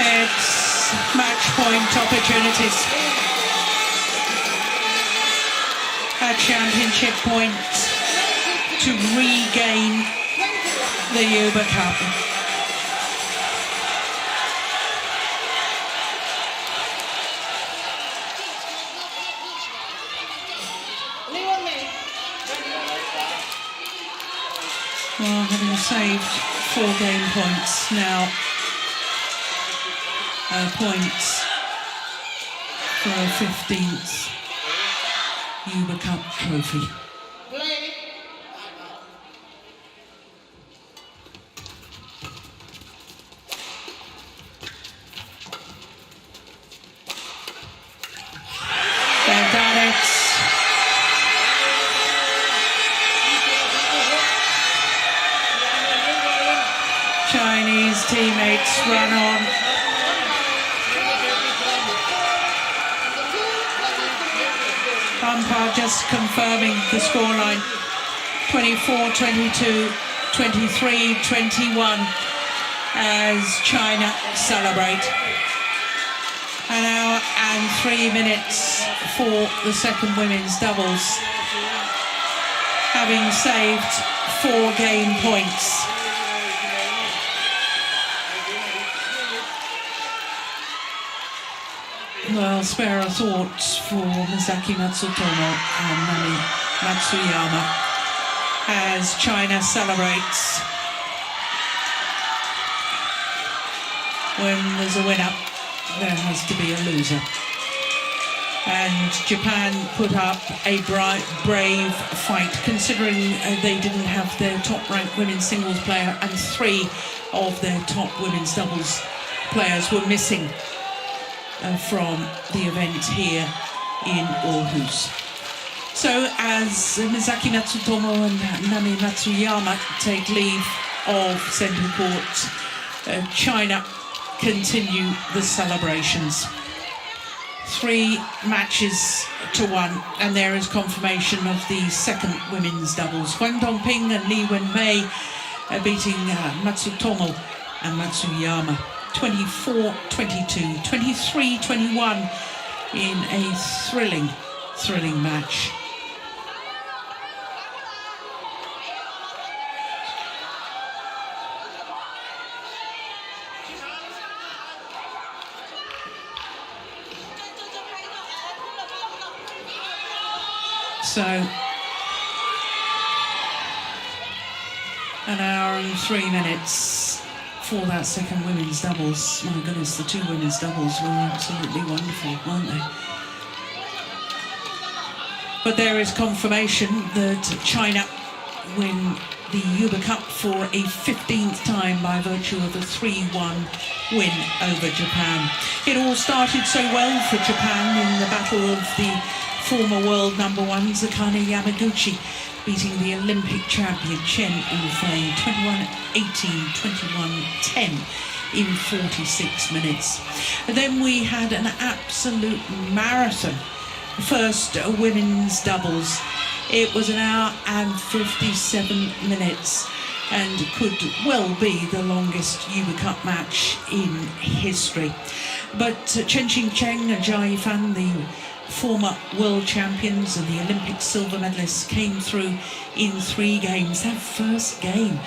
It's match point opportunities. A championship point to regain the Uber Cup. Well, having saved 4 game points now. Points for a 15th Uber Cup trophy. They've done it. Chinese teammates run on. Umpire just confirming the scoreline. 24-22, 23-21 as China celebrate. An hour and 3 minutes for the second women's doubles. Having saved 4 game points. Well, spare a thought for Misaki Matsutomo and Nami Matsuyama as China celebrates. When there's a winner, there has to be a loser. And Japan put up a brave fight, considering they didn't have their top-ranked women's singles player and 3 of their top women's doubles players were missing from the event here in Aarhus. So as Misaki Matsutomo and Nami Matsuyama take leave of centre court, China continue the celebrations. 3 matches to 1, and there is confirmation of the second women's doubles. Huang Dongping and Li Wenmei beating Matsutomo and Matsuyama 24-22, 23-21 in a thrilling match. So, an hour and 3 minutes for that second women's doubles. My goodness, the two women's doubles were absolutely wonderful, weren't they? But there is confirmation that China win the Yuba Cup for a 15th time by virtue of a 3-1 win over Japan. It all started so well for Japan in the battle of the former world number one Zakane Yamaguchi, beating the Olympic champion Chen Yufei 21-18, 21-10 in 46 minutes. And then we had an absolute marathon. First women's doubles. It was an hour and 57 minutes and could well be the longest Yuba Cup match in history. But Chen Qingcheng and Jia Yifan, the former world champions and the Olympic silver medalists, came through in 3 games. That first game,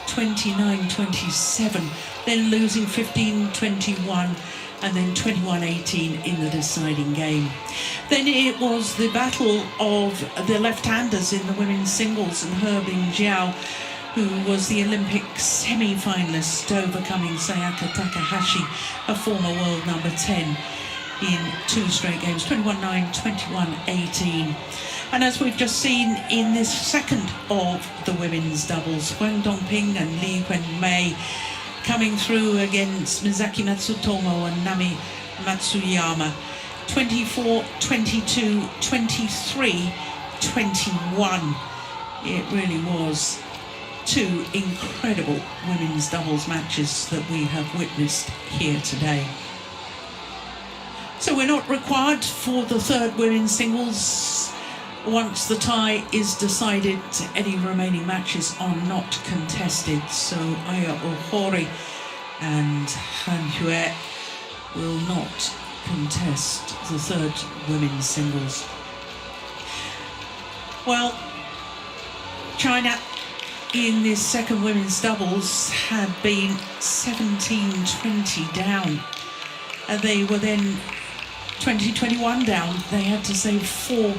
29-27, then losing 15-21, and then 21-18 in the deciding game. Then it was the battle of the left-handers in the women's singles, and He Bingjiao, who was the Olympic semi-finalist, overcoming Sayaka Takahashi, a former world number 10, in 2 straight games, 21-9, 21-18. And as we've just seen in this second of the women's doubles, Huang Dongping and Li Wenmei coming through against Mizaki Matsutomo and Nami Matsuyama, 24-22, 23-21. It really was 2 incredible women's doubles matches that we have witnessed here today. So we're not required for the third women's singles. Once the tie is decided, any remaining matches are not contested. So Aya Ohori and Han Hue will not contest the third women's singles. Well, China in this second women's doubles had been 17-20 down. And they were then 20-21 down. They had to save 4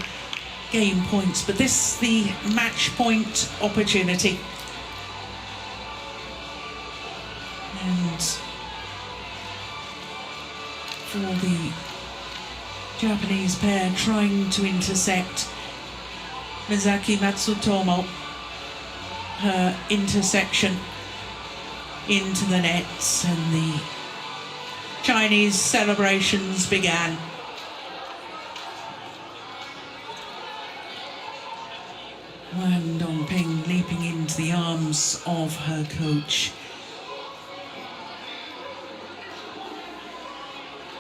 game points, but this the match point opportunity. And for the Japanese pair trying to intercept Mizaki Matsutomo, her intersection into the nets, and the Chinese celebrations began. Wang Dongping leaping into the arms of her coach.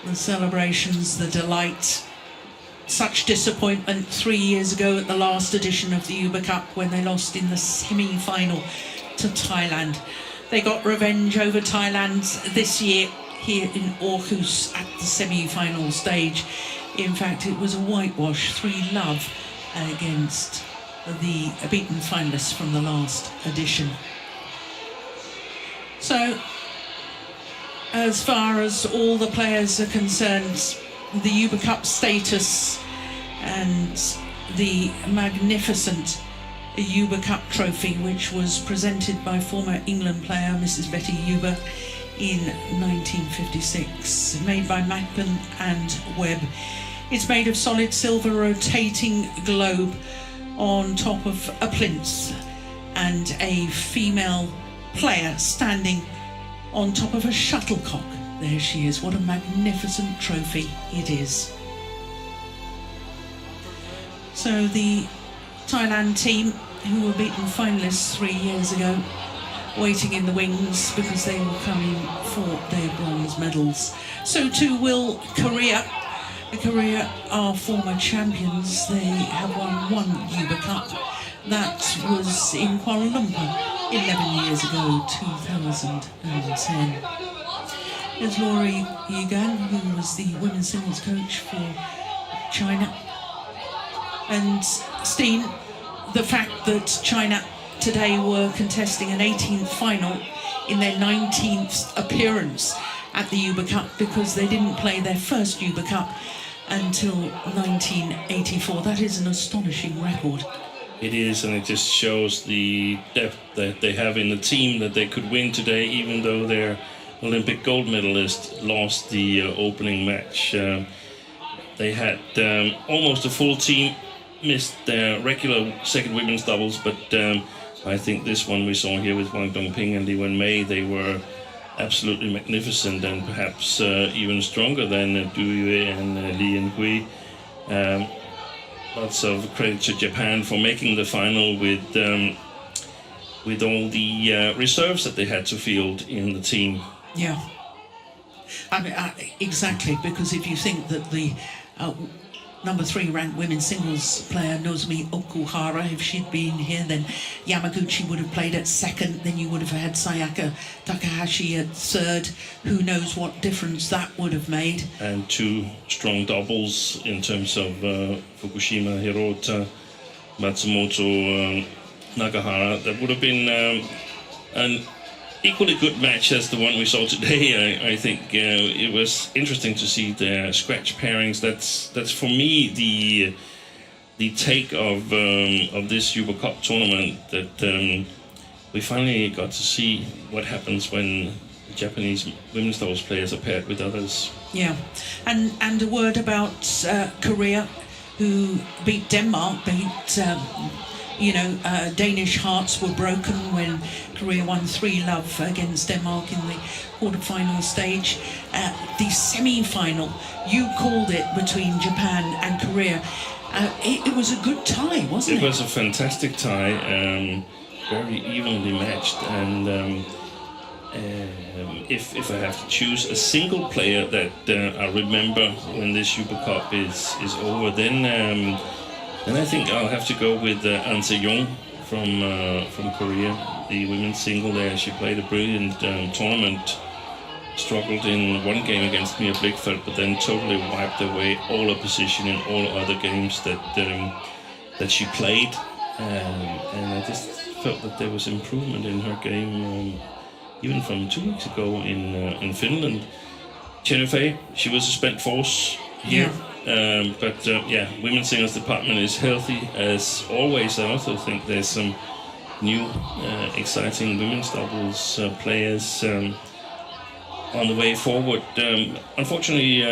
The celebrations, the delight. Such disappointment 3 years ago at the last edition of the Yuba Cup when they lost in the semi-final to Thailand. They got revenge over Thailand this year here in Aarhus at the semi-final stage. In fact, it was a whitewash, 3-0 against the beaten finalists from the last edition. So, as far as all the players are concerned, the Yuba Cup status and the magnificent Yuba Cup trophy, which was presented by former England player Mrs. Betty Yuba in 1956, made by Mappin and Webb. It's made of solid silver rotating globe on top of a plinth, and a female player standing on top of a shuttlecock. There she is. What a magnificent trophy it is. So the Thailand team, who were beaten finalists 3 years ago, waiting in the wings because they will come in for their bronze medals. So too will Korea. Korea are former champions. They have won 1 Yuba Cup. That was in Kuala Lumpur 11 years ago, 2010. There's Laurie Yugan, who was the women's singles coach for China. And Steen, the fact that China today were contesting an 18th final in their 19th appearance at the Yuba Cup because they didn't play their first Yuba Cup until 1984. That is an astonishing record. It is, and it just shows the depth that they have in the team, that they could win today, even though their Olympic gold medalist lost the opening match. They had almost a full team, missed their regular second women's doubles, but I think this one we saw here with Wang Dongping and Li Wenmei, they were absolutely magnificent, and perhaps even stronger than Du Yue and Li Yanhui. Lots of credit to Japan for making the final with all the reserves that they had to field in the team. Yeah. I mean, exactly, because if you think that the number 3 ranked women's singles player Nozomi Okuhara, if she'd been here, then Yamaguchi would have played at second, then you would have had Sayaka Takahashi at third. Who knows what difference that would have made. And 2 strong doubles in terms of Fukushima, Hirota, Matsumoto, Nakahara. That would have been an equally good match as the one we saw today. I think it was interesting to see the scratch pairings. That's for me the take of this Super Cup tournament, that we finally got to see what happens when Japanese women's doubles players are paired with others. Yeah, and a word about Korea, who beat Denmark, Danish hearts were broken when Korea won 3-love against Denmark in the quarter-final stage. The semi-final, you called it, between Japan and Korea. It was a good tie, wasn't it? It was a fantastic tie, very evenly matched, and if I have to choose a single player that I remember when this Super Cup is over, then I think I'll have to go with An Se-young from Korea, the women's single there. She played a brilliant tournament, struggled in one game against Mia Blichfeldt, but then totally wiped away all opposition in all other games that she played. And I just felt that there was improvement in her game, even from 2 weeks ago in Finland. Chen Yufei, she was a spent force here. But women's singles department is healthy as always. I also think there's some new exciting women's doubles players on the way forward. Unfortunately,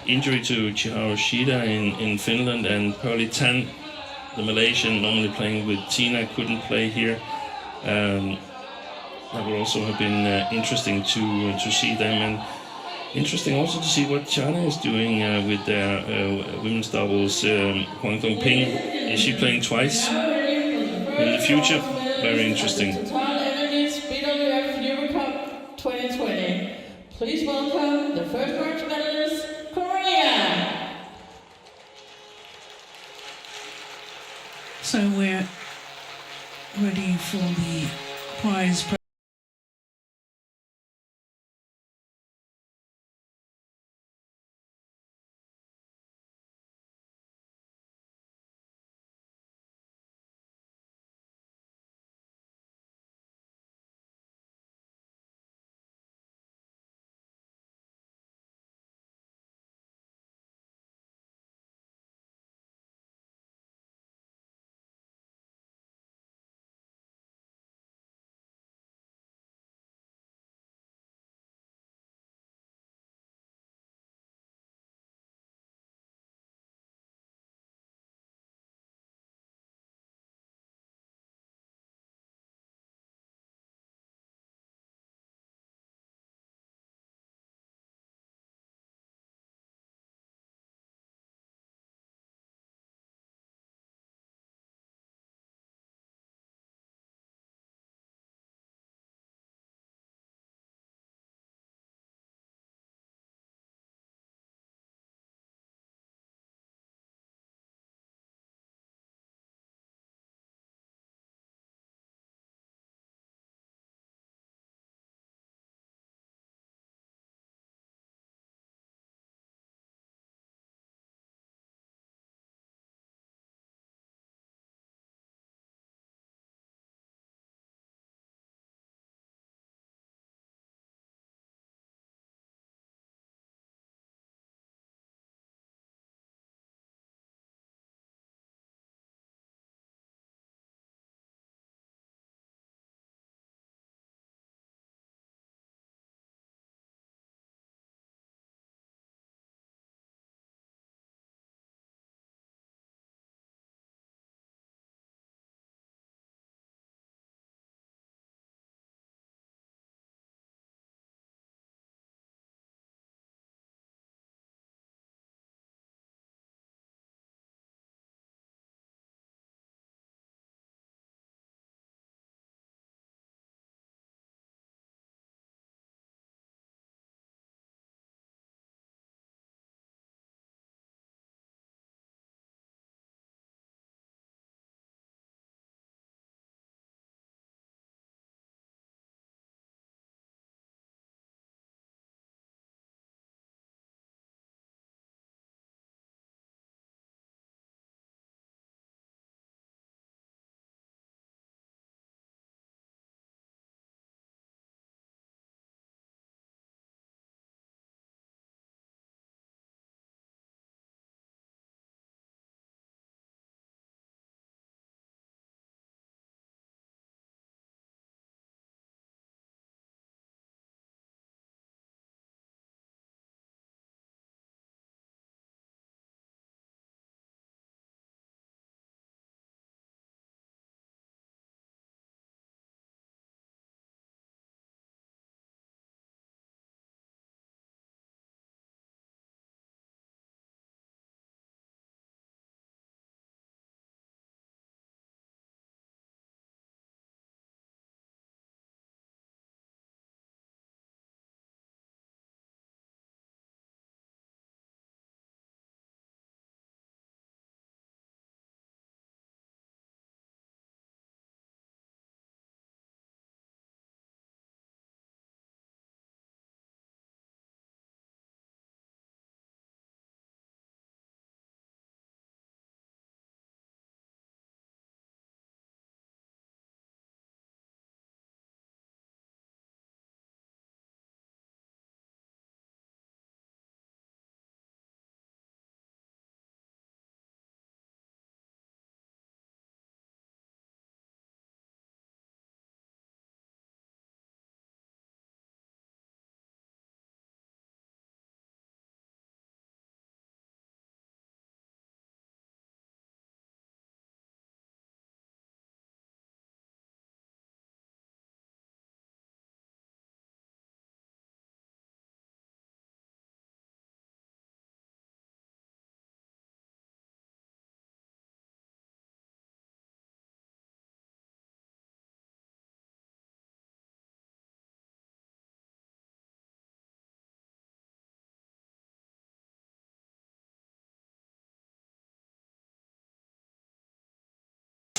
injury to Chiharu Shida in Finland, and Pearly Tan, the Malaysian, normally playing with Tina, couldn't play here. That would also have been interesting to see them, and interesting also to see what China is doing with their women's doubles. Huang Dongping, is she playing twice in the future? Very interesting. TotalEnergies BWF World Cup 2020. Please welcome the first bronze medalist, Korea. So we're ready for the prize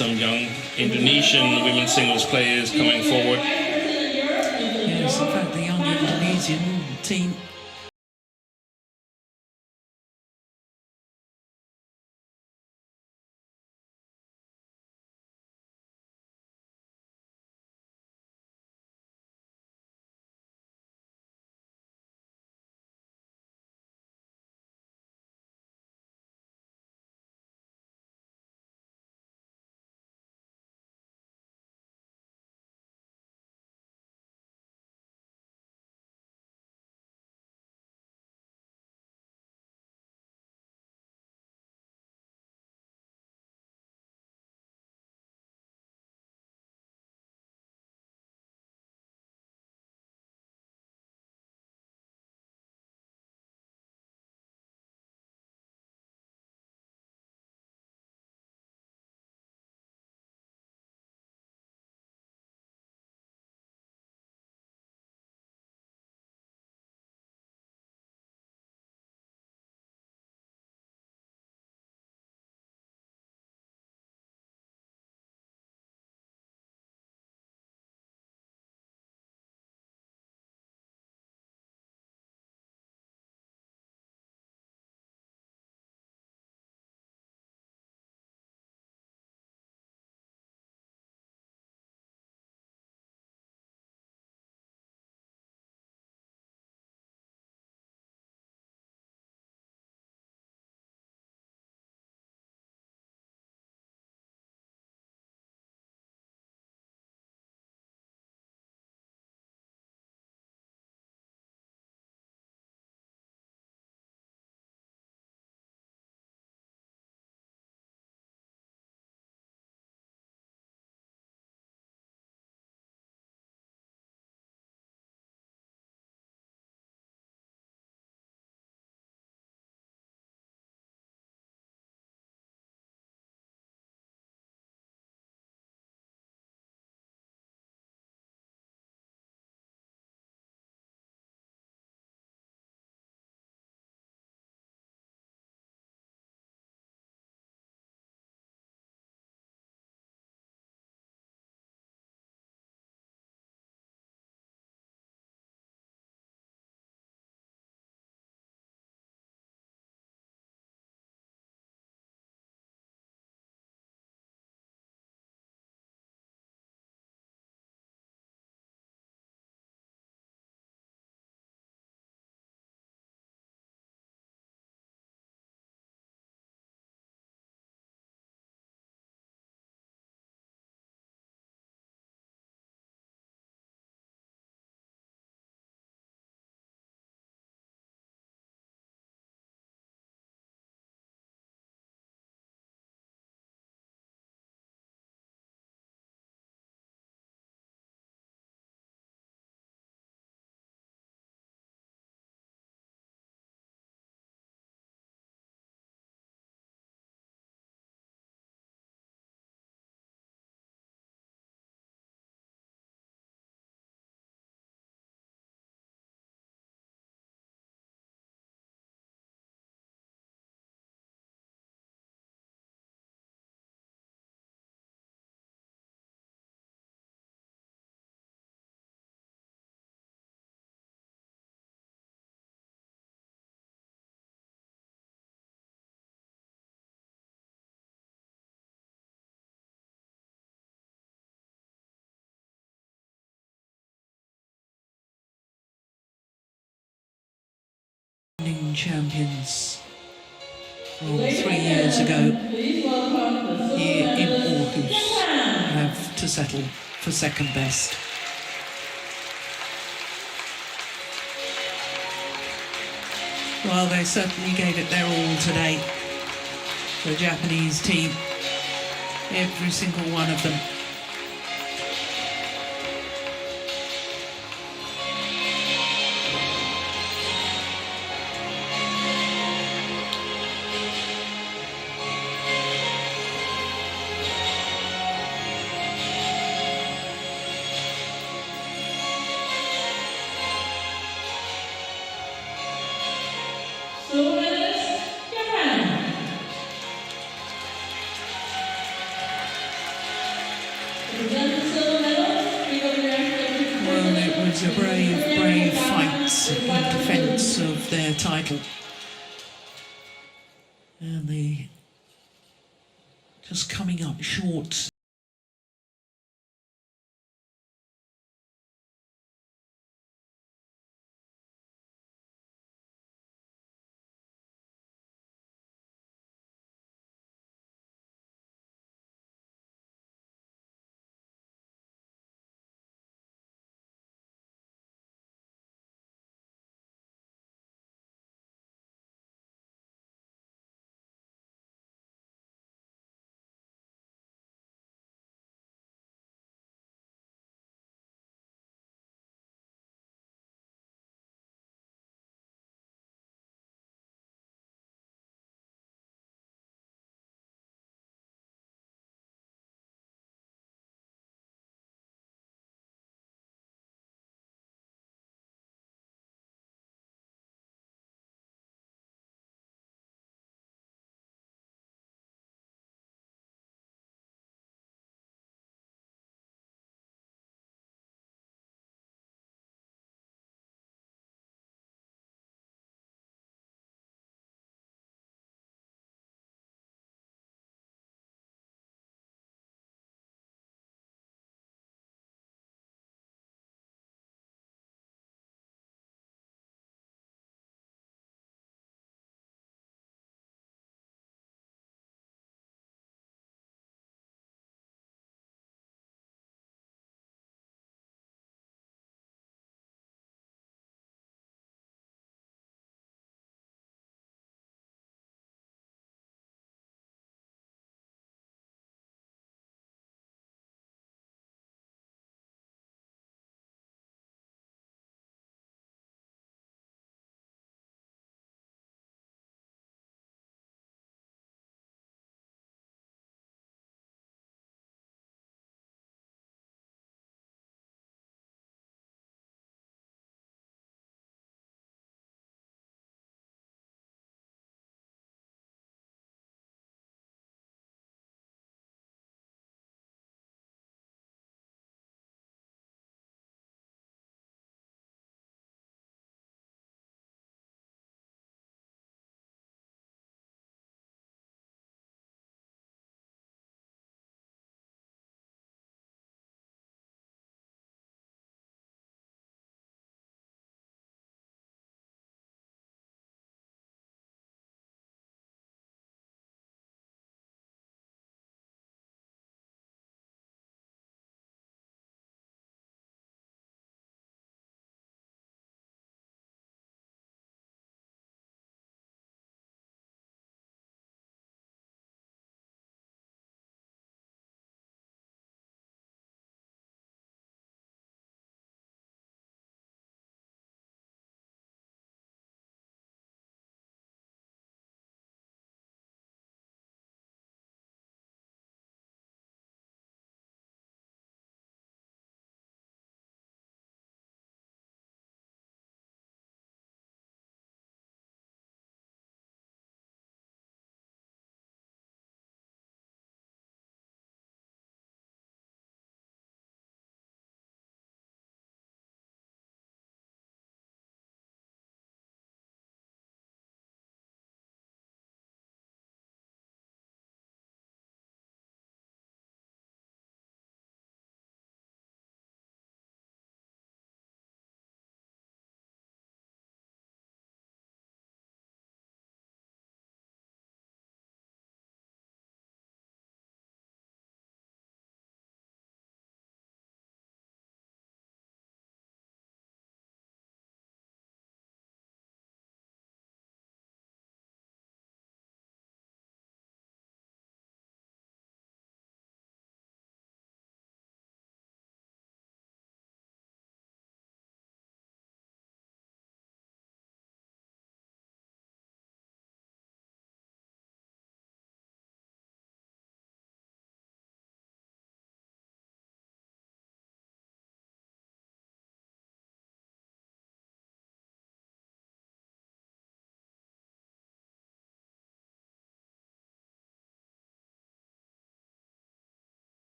some young Indonesian women's singles players coming forward. Yes, in fact, the young Indonesian team champions from 3 years ago here in Aarhus have to settle for second best. Well, they certainly gave it their all today, the Japanese team, every single one of them. massive defence of their title. And they just coming up short.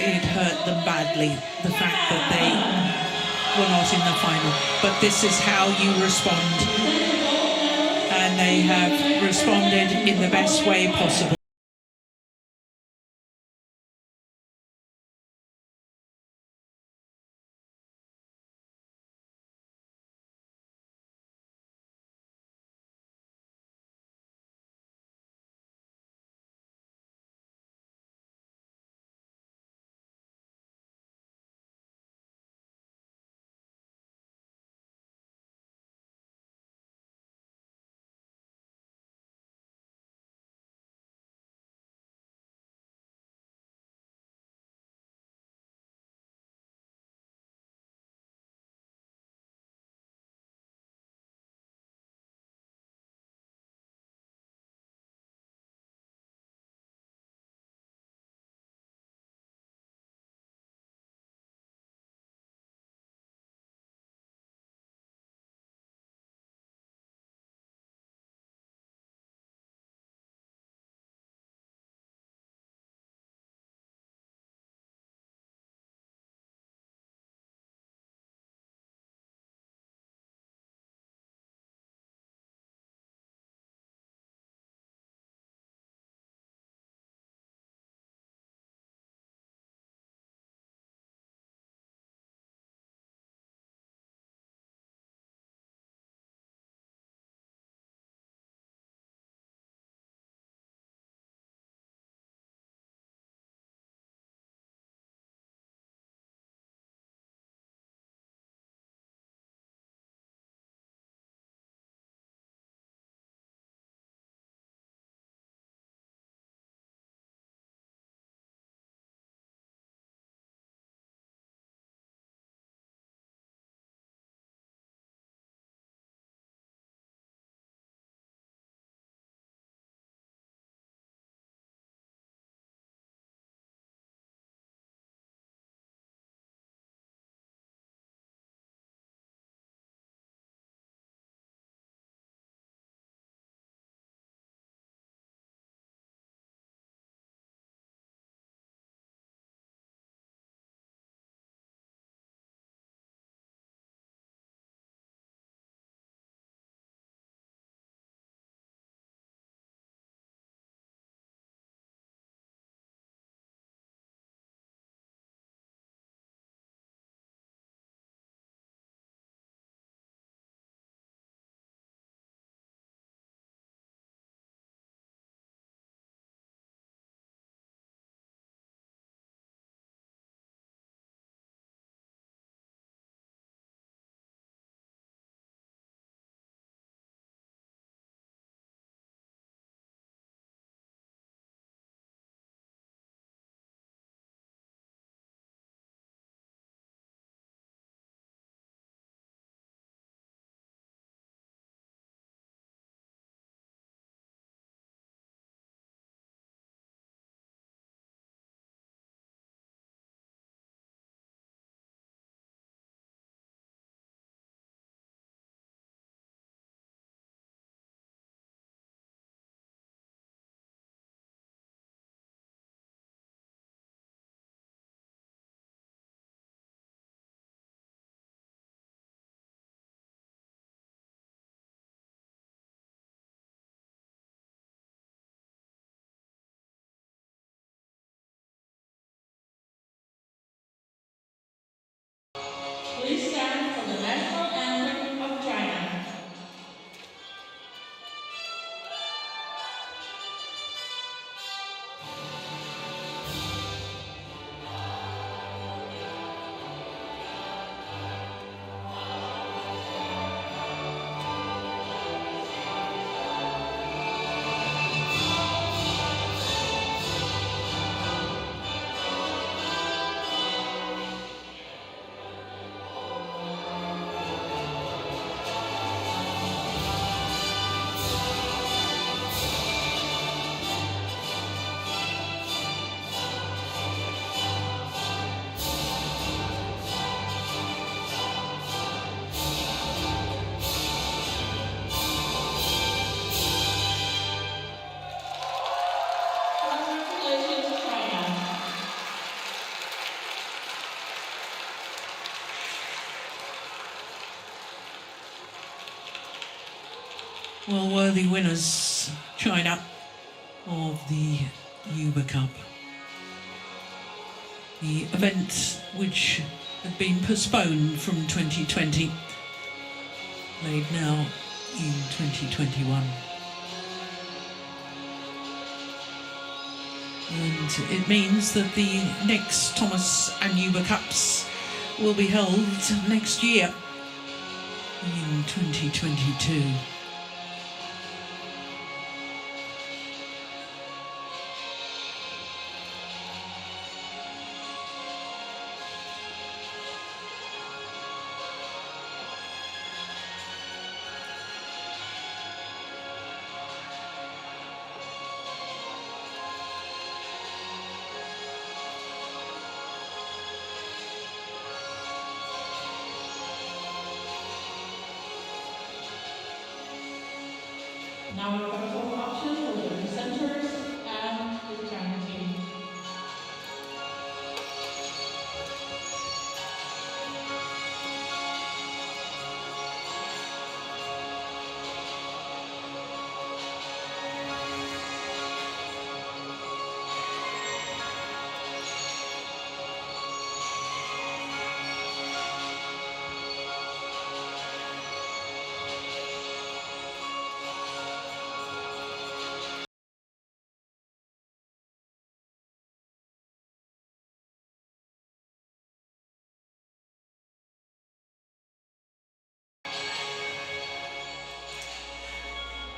it hurt them badly, the fact that they were not in the final. But this is how you respond. And they have responded in the best way possible. Well, worthy winners, China, of the Uber Cup. The event, which had been postponed from 2020, played now in 2021. And it means that the next Thomas and Uber Cups will be held next year in 2022. Now we've got a full option for the presenters and the China team.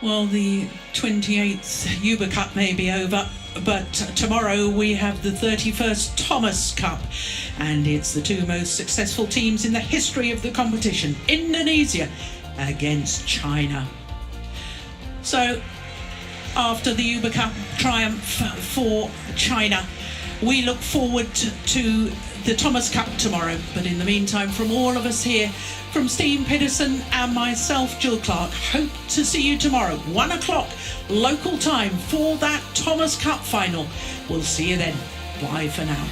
Well, the 28th Uber Cup may be over, but tomorrow we have the 31st Thomas Cup, and it's the two most successful teams in the history of the competition, Indonesia against China. So, after the Uber Cup triumph for China, we look forward to the Thomas Cup tomorrow. But in the meantime, from all of us here, from Steve Peterson and myself, Jill Clark, hope to see you tomorrow, 1 o'clock local time, for that Thomas Cup final. We'll see you then. Bye for now.